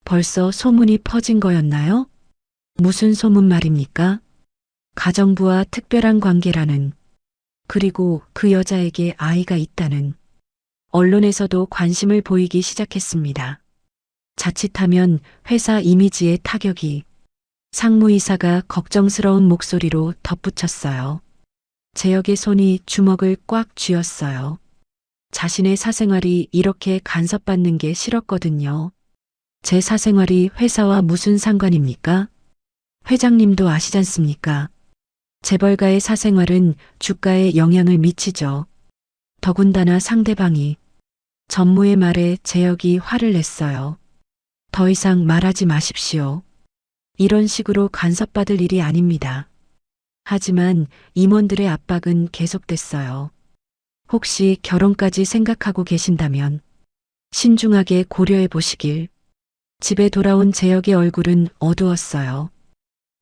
벌써 소문이 퍼진 거였나요? 무슨 소문 말입니까? 가정부와 특별한 관계라는, 그리고 그 여자에게 아이가 있다는. 언론에서도 관심을 보이기 시작했습니다. 자칫하면 회사 이미지에 타격이. 상무이사가 걱정스러운 목소리로 덧붙였어요. 재혁의 손이 주먹을 꽉 쥐었어요. 자신의 사생활이 이렇게 간섭받는 게 싫었거든요. 제 사생활이 회사와 무슨 상관입니까? 회장님도 아시잖습니까? 재벌가의 사생활은 주가에 영향을 미치죠. 더군다나 상대방이. 전무의 말에 재혁이 화를 냈어요. 더 이상 말하지 마십시오. 이런 식으로 간섭받을 일이 아닙니다. 하지만 임원들의 압박은 계속됐어요. 혹시 결혼까지 생각하고 계신다면 신중하게 고려해 보시길. 집에 돌아온 재혁의 얼굴은 어두웠어요.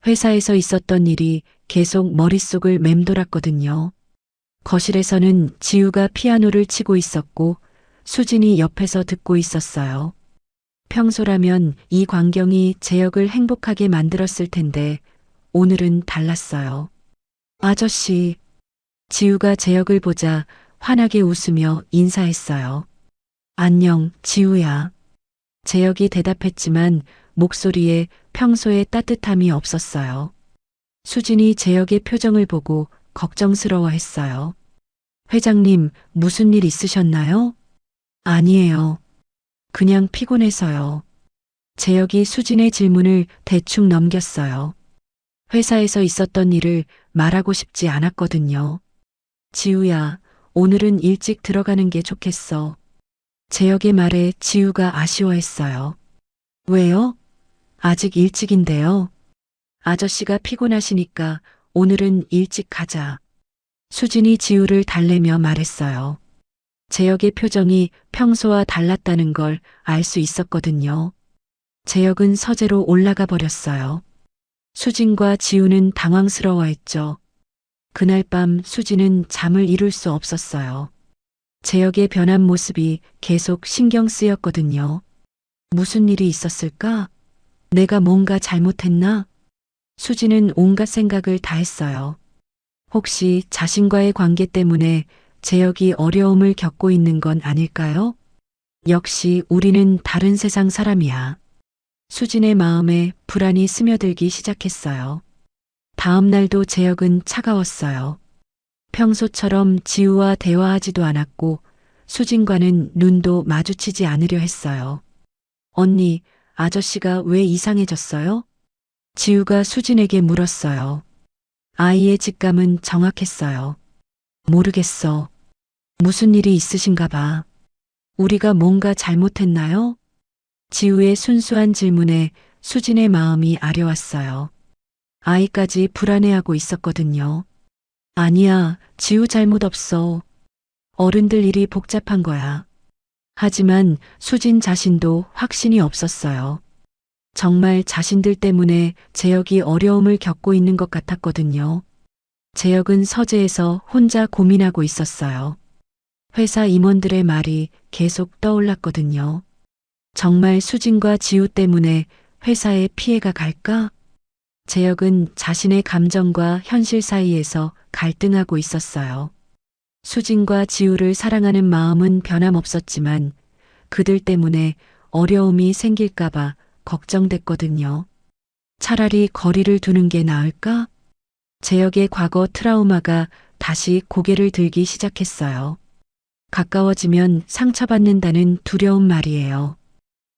회사에서 있었던 일이 계속 머릿속을 맴돌았거든요. 거실에서는 지우가 피아노를 치고 있었고 수진이 옆에서 듣고 있었어요. 평소라면 이 광경이 재혁을 행복하게 만들었을 텐데 오늘은 달랐어요. 아저씨. 지우가 재혁을 보자 환하게 웃으며 인사했어요. 안녕, 지우야. 재혁이 대답했지만 목소리에 평소의 따뜻함이 없었어요. 수진이 재혁의 표정을 보고 걱정스러워했어요. 회장님, 무슨 일 있으셨나요? 아니에요. 그냥 피곤해서요. 재혁이 수진의 질문을 대충 넘겼어요. 회사에서 있었던 일을 말하고 싶지 않았거든요. 지우야, 오늘은 일찍 들어가는 게 좋겠어. 재혁의 말에 지우가 아쉬워했어요. 왜요? 아직 일찍인데요. 아저씨가 피곤하시니까 오늘은 일찍 가자. 수진이 지우를 달래며 말했어요. 재혁의 표정이 평소와 달랐다는 걸 알 수 있었거든요. 재혁은 서재로 올라가 버렸어요. 수진과 지우는 당황스러워했죠. 그날 밤 수진은 잠을 이룰 수 없었어요. 재혁의 변한 모습이 계속 신경 쓰였거든요. 무슨 일이 있었을까? 내가 뭔가 잘못했나? 수진은 온갖 생각을 다 했어요. 혹시 자신과의 관계 때문에 재혁이 어려움을 겪고 있는 건 아닐까요? 역시 우리는 다른 세상 사람이야. 수진의 마음에 불안이 스며들기 시작했어요. 다음 날도 재혁은 차가웠어요. 평소처럼 지우와 대화하지도 않았고 수진과는 눈도 마주치지 않으려 했어요. 언니, 아저씨가 왜 이상해졌어요? 지우가 수진에게 물었어요. 아이의 직감은 정확했어요. 모르겠어. 무슨 일이 있으신가 봐. 우리가 뭔가 잘못했나요? 지우의 순수한 질문에 수진의 마음이 아려왔어요. 아이까지 불안해하고 있었거든요. 아니야, 지우 잘못 없어. 어른들 일이 복잡한 거야. 하지만 수진 자신도 확신이 없었어요. 정말 자신들 때문에 재혁이 어려움을 겪고 있는 것 같았거든요. 재혁은 서재에서 혼자 고민하고 있었어요. 회사 임원들의 말이 계속 떠올랐거든요. 정말 수진과 지우 때문에 회사에 피해가 갈까? 재혁은 자신의 감정과 현실 사이에서 갈등하고 있었어요. 수진과 지우를 사랑하는 마음은 변함없었지만 그들 때문에 어려움이 생길까봐 걱정됐거든요. 차라리 거리를 두는 게 나을까? 재혁의 과거 트라우마가 다시 고개를 들기 시작했어요. 가까워지면 상처받는다는 두려운 말이에요.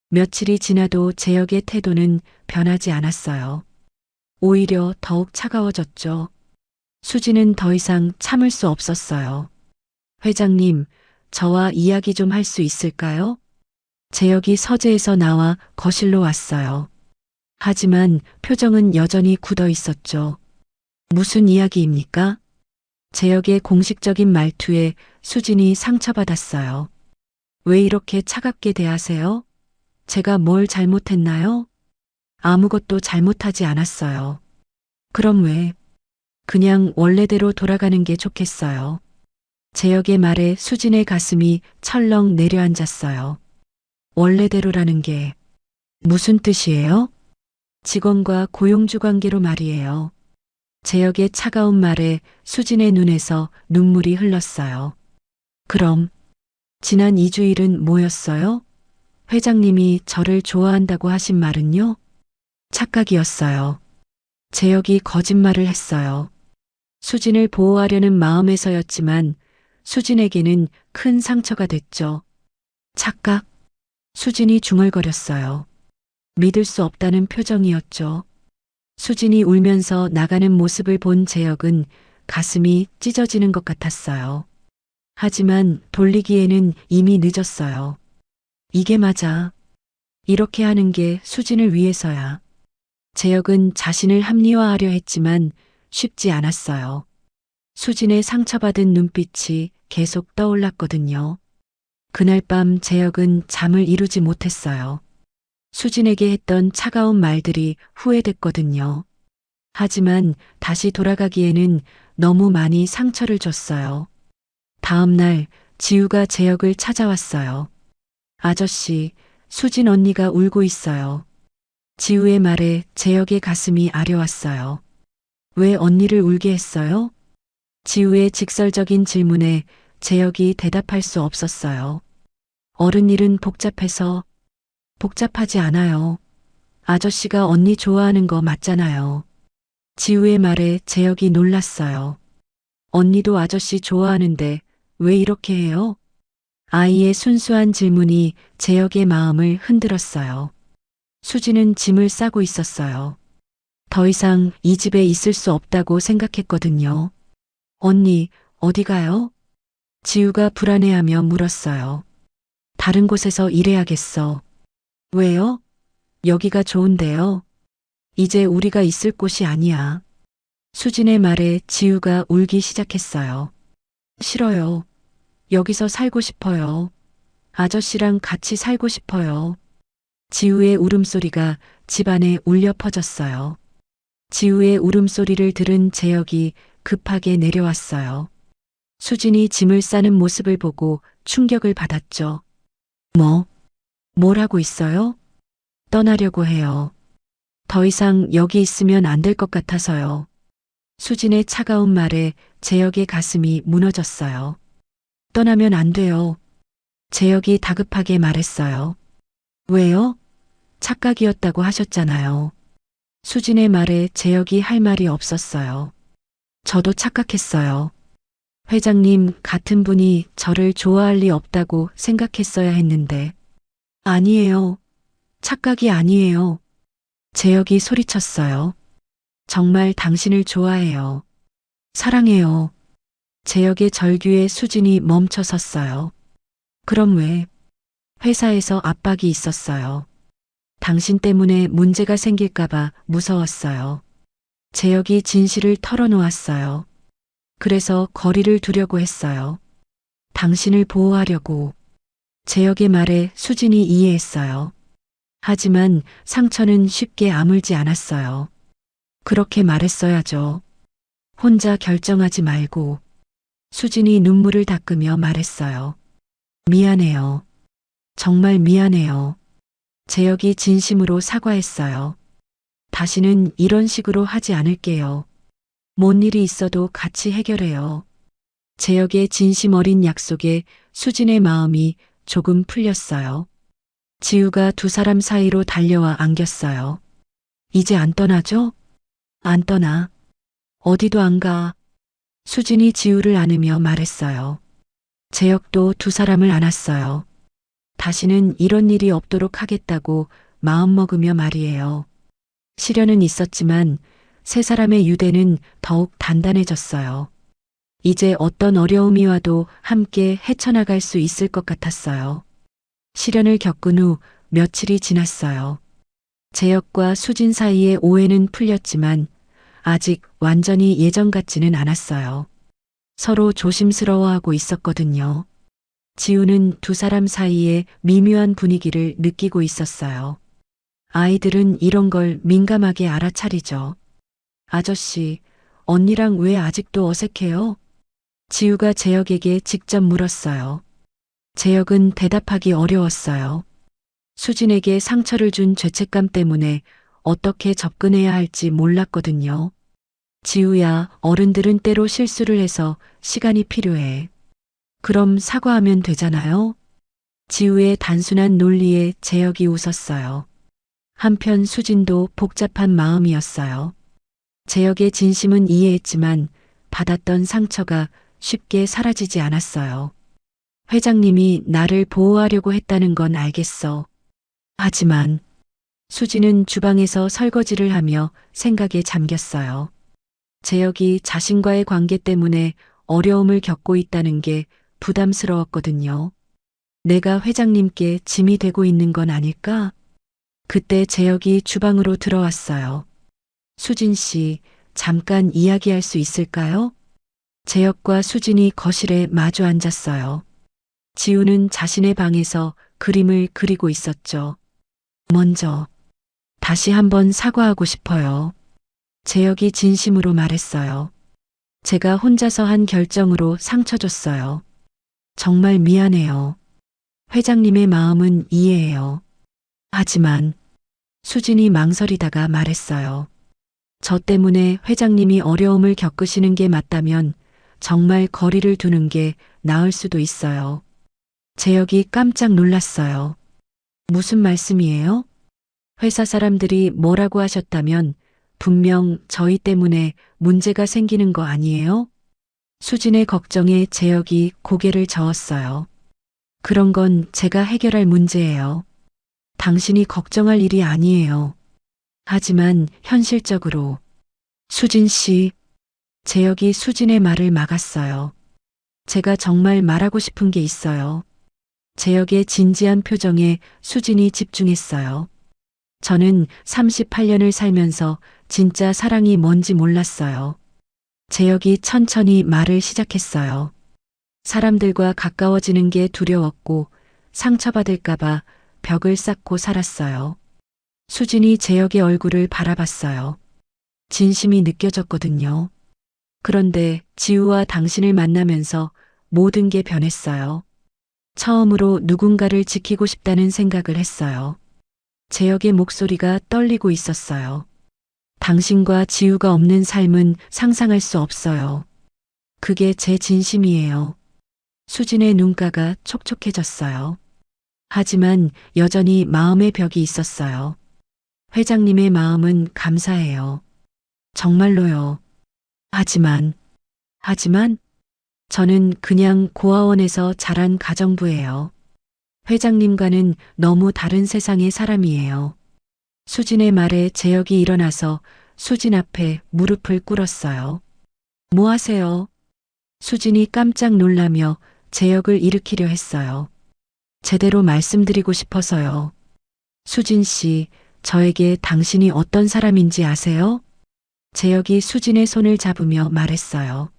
며칠이 지나도 재혁의 태도는 변하지 않았어요. 오히려 더욱 차가워졌죠. 수지는 더 이상 참을 수 없었어요. 회장님, 저와 이야기 좀 할 수 있을까요? 재혁이 서재에서 나와 거실로 왔어요. 하지만 표정은 여전히 굳어 있었죠. 무슨 이야기입니까? 재혁의 공식적인 말투에 수진이 상처받았어요. 왜 이렇게 차갑게 대하세요? 제가 뭘 잘못했나요? 아무것도 잘못하지 않았어요. 그럼 왜? 그냥 원래대로 돌아가는 게 좋겠어요. 재혁의 말에 수진의 가슴이 철렁 내려앉았어요. 원래대로라는 게 무슨 뜻이에요? 직원과 고용주 관계로 말이에요. 재혁의 차가운 말에 수진의 눈에서 눈물이 흘렀어요. 그럼 지난 2주일은 뭐였어요? 회장님이 저를 좋아한다고 하신 말은요? 착각이었어요. 재혁이 거짓말을 했어요. 수진을 보호하려는 마음에서였지만 수진에게는 큰 상처가 됐죠. 착각? 수진이 중얼거렸어요. 믿을 수 없다는 표정이었죠. 수진이 울면서 나가는 모습을 본 재혁은 가슴이 찢어지는 것 같았어요. 하지만 돌리기에는 이미 늦었어요. 이게 맞아. 이렇게 하는 게 수진을 위해서야. 재혁은 자신을 합리화하려 했지만 쉽지 않았어요. 수진의 상처받은 눈빛이 계속 떠올랐거든요. 그날 밤 재혁은 잠을 이루지 못했어요. 수진에게 했던 차가운 말들이 후회됐거든요. 하지만 다시 돌아가기에는 너무 많이 상처를 줬어요. 다음 날 지우가 재혁을 찾아왔어요. 아저씨, 수진 언니가 울고 있어요. 지우의 말에 재혁의 가슴이 아려왔어요. 왜 언니를 울게 했어요? 지우의 직설적인 질문에 재혁이 대답할 수 없었어요. 어른 일은 복잡해서. 복잡하지 않아요. 아저씨가 언니 좋아하는 거 맞잖아요. 지우의 말에 재혁이 놀랐어요. 언니도 아저씨 좋아하는데 왜 이렇게 해요? 아이의 순수한 질문이 재혁의 마음을 흔들었어요. 수지는 짐을 싸고 있었어요. 더 이상 이 집에 있을 수 없다고 생각했거든요. 언니, 어디 가요? 지우가 불안해하며 물었어요. 다른 곳에서 일해야겠어. 왜요? 여기가 좋은데요. 이제 우리가 있을 곳이 아니야. 수진의 말에 지우가 울기 시작했어요. 싫어요. 여기서 살고 싶어요. 아저씨랑 같이 살고 싶어요. 지우의 울음소리가 집안에 울려 퍼졌어요. 지우의 울음소리를 들은 재혁이 급하게 내려왔어요. 수진이 짐을 싸는 모습을 보고 충격을 받았죠. 뭘 하고 있어요? 떠나려고 해요. 더 이상 여기 있으면 안 될 것 같아서요. 수진의 차가운 말에 재혁의 가슴이 무너졌어요. 떠나면 안 돼요. 재혁이 다급하게 말했어요. 왜요? 착각이었다고 하셨잖아요. 수진의 말에 재혁이 할 말이 없었어요. 저도 착각했어요. 회장님 같은 분이 저를 좋아할 리 없다고 생각했어야 했는데. 아니에요. 착각이 아니에요. 재혁이 소리쳤어요. 정말 당신을 좋아해요. 사랑해요. 재혁의 절규에 수진이 멈춰 섰어요. 그럼 왜? 회사에서 압박이 있었어요. 당신 때문에 문제가 생길까봐 무서웠어요. 재혁이 진실을 털어놓았어요. 그래서 거리를 두려고 했어요. 당신을 보호하려고. 재혁의 말에 수진이 이해했어요. 하지만 상처는 쉽게 아물지 않았어요. 그렇게 말했어야죠. 혼자 결정하지 말고. 수진이 눈물을 닦으며 말했어요. 미안해요. 정말 미안해요. 재혁이 진심으로 사과했어요. 다시는 이런 식으로 하지 않을게요. 뭔 일이 있어도 같이 해결해요. 재혁의 진심 어린 약속에 수진의 마음이 조금 풀렸어요. 지우가 두 사람 사이로 달려와 안겼어요. 이제 안 떠나죠? 안 떠나. 어디도 안 가. 수진이 지우를 안으며 말했어요. 재혁도 두 사람을 안았어요. 다시는 이런 일이 없도록 하겠다고 마음먹으며 말이에요. 시련은 있었지만 세 사람의 유대는 더욱 단단해졌어요. 이제 어떤 어려움이 와도 함께 헤쳐나갈 수 있을 것 같았어요. 시련을 겪은 후 며칠이 지났어요. 재혁과 수진 사이의 오해는 풀렸지만 아직 완전히 예전 같지는 않았어요. 서로 조심스러워하고 있었거든요. 지우는 두 사람 사이에 미묘한 분위기를 느끼고 있었어요. 아이들은 이런 걸 민감하게 알아차리죠. 아저씨, 언니랑 왜 아직도 어색해요? 지우가 재혁에게 직접 물었어요. 재혁은 대답하기 어려웠어요. 수진에게 상처를 준 죄책감 때문에 어떻게 접근해야 할지 몰랐거든요. 지우야, 어른들은 때로 실수를 해서 시간이 필요해. 그럼 사과하면 되잖아요? 지우의 단순한 논리에 재혁이 웃었어요. 한편 수진도 복잡한 마음이었어요. 재혁의 진심은 이해했지만 받았던 상처가 쉽게 사라지지 않았어요. 회장님이 나를 보호하려고 했다는 건 알겠어. 하지만 수진은 주방에서 설거지를 하며 생각에 잠겼어요. 재혁이 자신과의 관계 때문에 어려움을 겪고 있다는 게 부담스러웠거든요. 내가 회장님께 짐이 되고 있는 건 아닐까? 그때 재혁이 주방으로 들어왔어요. 수진 씨, 잠깐 이야기할 수 있을까요? 재혁과 수진이 거실에 마주 앉았어요. 지우는 자신의 방에서 그림을 그리고 있었죠. 먼저, 다시 한번 사과하고 싶어요. 재혁이 진심으로 말했어요. 제가 혼자서 한 결정으로 상처 줬어요. 정말 미안해요. 회장님의 마음은 이해해요. 하지만 수진이 망설이다가 말했어요. 저 때문에 회장님이 어려움을 겪으시는 게 맞다면 정말 거리를 두는 게 나을 수도 있어요. 재혁이 깜짝 놀랐어요. 무슨 말씀이에요? 회사 사람들이 뭐라고 하셨다면 분명 저희 때문에 문제가 생기는 거 아니에요? 수진의 걱정에 재혁이 고개를 저었어요. 그런 건 제가 해결할 문제예요. 당신이 걱정할 일이 아니에요. 하지만 현실적으로 수진 씨, 재혁이 수진의 말을 막았어요. 제가 정말 말하고 싶은 게 있어요. 재혁의 진지한 표정에 수진이 집중했어요. 저는 38년을 살면서 진짜 사랑이 뭔지 몰랐어요. 재혁이 천천히 말을 시작했어요. 사람들과 가까워지는 게 두려웠고 상처받을까봐 벽을 쌓고 살았어요. 수진이 재혁의 얼굴을 바라봤어요. 진심이 느껴졌거든요. 그런데 지우와 당신을 만나면서 모든 게 변했어요. 처음으로 누군가를 지키고 싶다는 생각을 했어요. 재혁의 목소리가 떨리고 있었어요. 당신과 지우가 없는 삶은 상상할 수 없어요. 그게 제 진심이에요. 수진의 눈가가 촉촉해졌어요. 하지만 여전히 마음의 벽이 있었어요. 회장님의 마음은 감사해요. 정말로요. 하지만 저는 그냥 고아원에서 자란 가정부예요. 회장님과는 너무 다른 세상의 사람이에요. 수진의 말에 재혁이 일어나서 수진 앞에 무릎을 꿇었어요. 뭐 하세요? 수진이 깜짝 놀라며 재혁을 일으키려 했어요. 제대로 말씀드리고 싶어서요. 수진 씨, 저에게 당신이 어떤 사람인지 아세요? 재혁이 수진의 손을 잡으며 말했어요.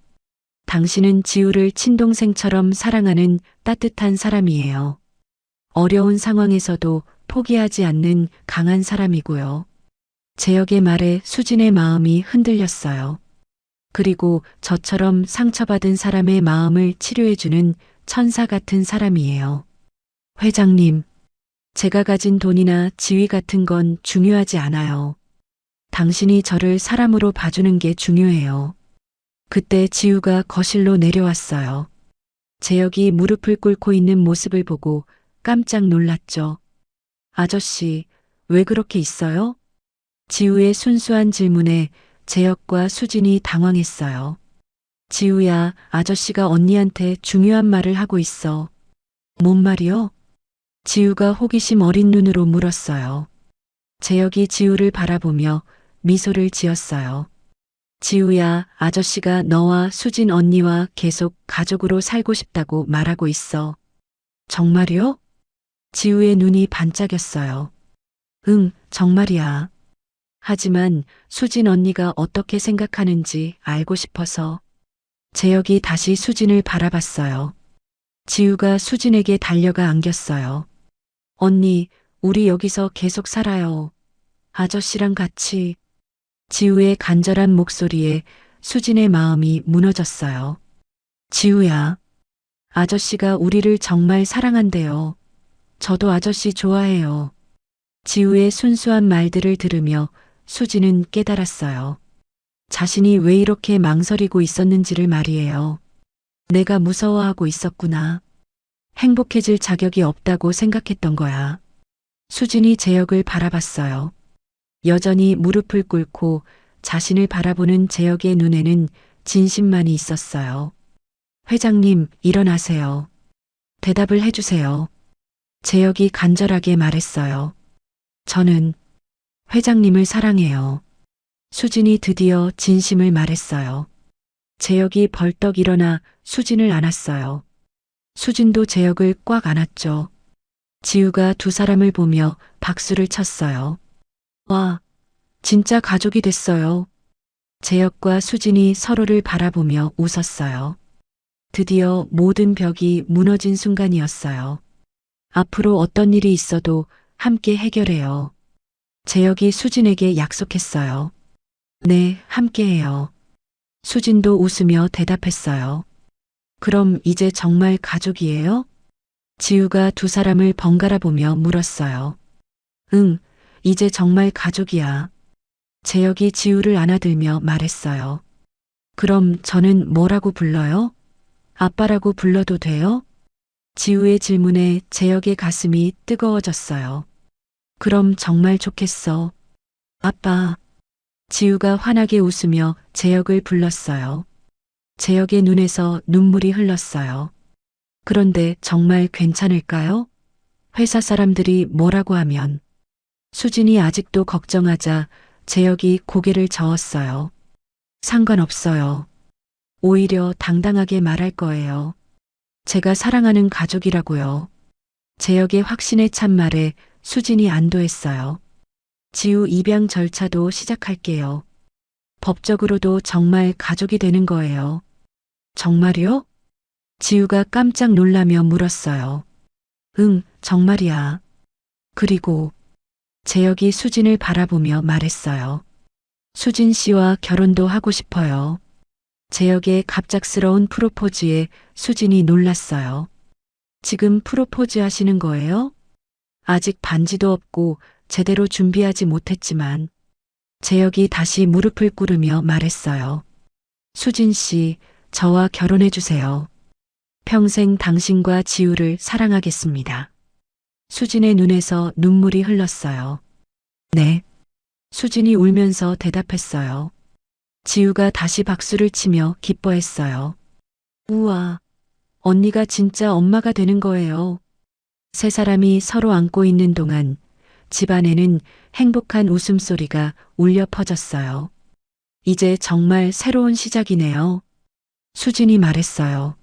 당신은 지우를 친동생처럼 사랑하는 따뜻한 사람이에요. 어려운 상황에서도 포기하지 않는 강한 사람이고요. 재혁의 말에 수진의 마음이 흔들렸어요. 그리고 저처럼 상처받은 사람의 마음을 치료해주는 천사 같은 사람이에요. 회장님, 제가 가진 돈이나 지위 같은 건 중요하지 않아요. 당신이 저를 사람으로 봐주는 게 중요해요. 그때 지우가 거실로 내려왔어요. 재혁이 무릎을 꿇고 있는 모습을 보고 깜짝 놀랐죠. 아저씨, 왜 그렇게 있어요? 지우의 순수한 질문에 재혁과 수진이 당황했어요. 지우야, 아저씨가 언니한테 중요한 말을 하고 있어. 뭔 말이요? 지우가 호기심 어린 눈으로 물었어요. 재혁이 지우를 바라보며 미소를 지었어요. 지우야, 아저씨가 너와 수진 언니와 계속 가족으로 살고 싶다고 말하고 있어. 정말요? 지우의 눈이 반짝였어요. 응, 정말이야. 하지만 수진 언니가 어떻게 생각하는지 알고 싶어서. 재혁이 다시 수진을 바라봤어요. 지우가 수진에게 달려가 안겼어요. 언니, 우리 여기서 계속 살아요. 아저씨랑 같이. 지우의 간절한 목소리에 수진의 마음이 무너졌어요. 지우야, 아저씨가 우리를 정말 사랑한대요. 저도 아저씨 좋아해요. 지우의 순수한 말들을 들으며 수진은 깨달았어요. 자신이 왜 이렇게 망설이고 있었는지를 말이에요. 내가 무서워하고 있었구나. 행복해질 자격이 없다고 생각했던 거야. 수진이 재혁을 바라봤어요. 여전히 무릎을 꿇고 자신을 바라보는 재혁의 눈에는 진심만이 있었어요. 회장님, 일어나세요. 대답을 해주세요. 재혁이 간절하게 말했어요. 저는 회장님을 사랑해요. 수진이 드디어 진심을 말했어요. 재혁이 벌떡 일어나 수진을 안았어요. 수진도 재혁을 꽉 안았죠. 지우가 두 사람을 보며 박수를 쳤어요. 와, 진짜 가족이 됐어요. 재혁과 수진이 서로를 바라보며 웃었어요. 드디어 모든 벽이 무너진 순간이었어요. 앞으로 어떤 일이 있어도 함께 해결해요. 재혁이 수진에게 약속했어요. 네, 함께해요. 수진도 웃으며 대답했어요. 그럼 이제 정말 가족이에요? 지우가 두 사람을 번갈아 보며 물었어요. 응, 이제 정말 가족이야. 재혁이 지우를 안아들며 말했어요. 그럼 저는 뭐라고 불러요? 아빠라고 불러도 돼요? 지우의 질문에 재혁의 가슴이 뜨거워졌어요. 그럼 정말 좋겠어. 아빠. 지우가 환하게 웃으며 재혁을 불렀어요. 재혁의 눈에서 눈물이 흘렀어요. 그런데 정말 괜찮을까요? 회사 사람들이 뭐라고 하면. 수진이 아직도 걱정하자 재혁이 고개를 저었어요. 상관없어요. 오히려 당당하게 말할 거예요. 제가 사랑하는 가족이라고요. 재혁의 확신에 찬 말에 수진이 안도했어요. 지우 입양 절차도 시작할게요. 법적으로도 정말 가족이 되는 거예요. 정말이요? 지우가 깜짝 놀라며 물었어요. 응, 정말이야. 그리고 재혁이 수진을 바라보며 말했어요. 수진 씨와 결혼도 하고 싶어요. 재혁의 갑작스러운 프로포즈에 수진이 놀랐어요. 지금 프로포즈 하시는 거예요? 아직 반지도 없고 제대로 준비하지 못했지만. 재혁이 다시 무릎을 꿇으며 말했어요. 수진 씨, 저와 결혼해 주세요. 평생 당신과 지우를 사랑하겠습니다. 수진의 눈에서 눈물이 흘렀어요. 네. 수진이 울면서 대답했어요. 지우가 다시 박수를 치며 기뻐했어요. 우와, 언니가 진짜 엄마가 되는 거예요. 세 사람이 서로 안고 있는 동안 집안에는 행복한 웃음소리가 울려 퍼졌어요. 이제 정말 새로운 시작이네요. 수진이 말했어요.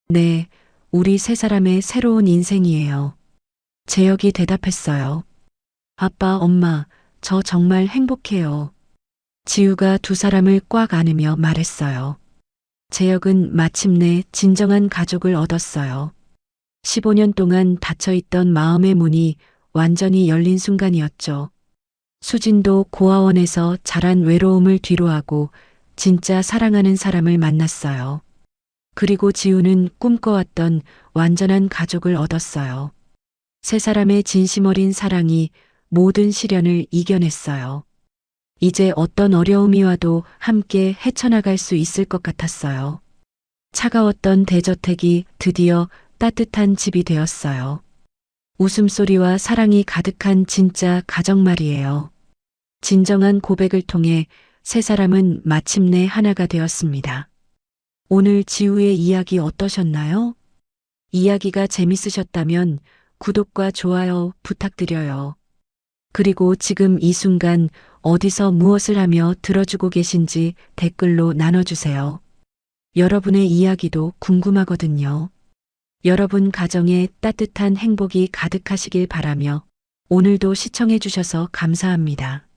네, 우리 세 사람의 새로운 인생이에요. 재혁이 대답했어요. 아빠, 엄마, 저 정말 행복해요. 지우가 두 사람을 꽉 안으며 말했어요. 재혁은 마침내 진정한 가족을 얻었어요. 15년 동안 닫혀있던 마음의 문이 완전히 열린 순간이었죠. 수진도 고아원에서 자란 외로움을 뒤로하고 진짜 사랑하는 사람을 만났어요. 그리고 지우는 꿈꿔왔던 완전한 가족을 얻었어요. 세 사람의 진심 어린 사랑이 모든 시련을 이겨냈어요. 이제 어떤 어려움이 와도 함께 헤쳐나갈 수 있을 것 같았어요. 차가웠던 대저택이 드디어 따뜻한 집이 되었어요. 웃음소리와 사랑이 가득한 진짜 가정 말이에요. 진정한 고백을 통해 세 사람은 마침내 하나가 되었습니다. 오늘 지우의 이야기 어떠셨나요? 이야기가 재밌으셨다면 구독과 좋아요 부탁드려요. 그리고 지금 이 순간 어디서 무엇을 하며 들어주고 계신지 댓글로 나눠주세요. 여러분의 이야기도 궁금하거든요. 여러분 가정에 따뜻한 행복이 가득하시길 바라며 오늘도 시청해주셔서 감사합니다.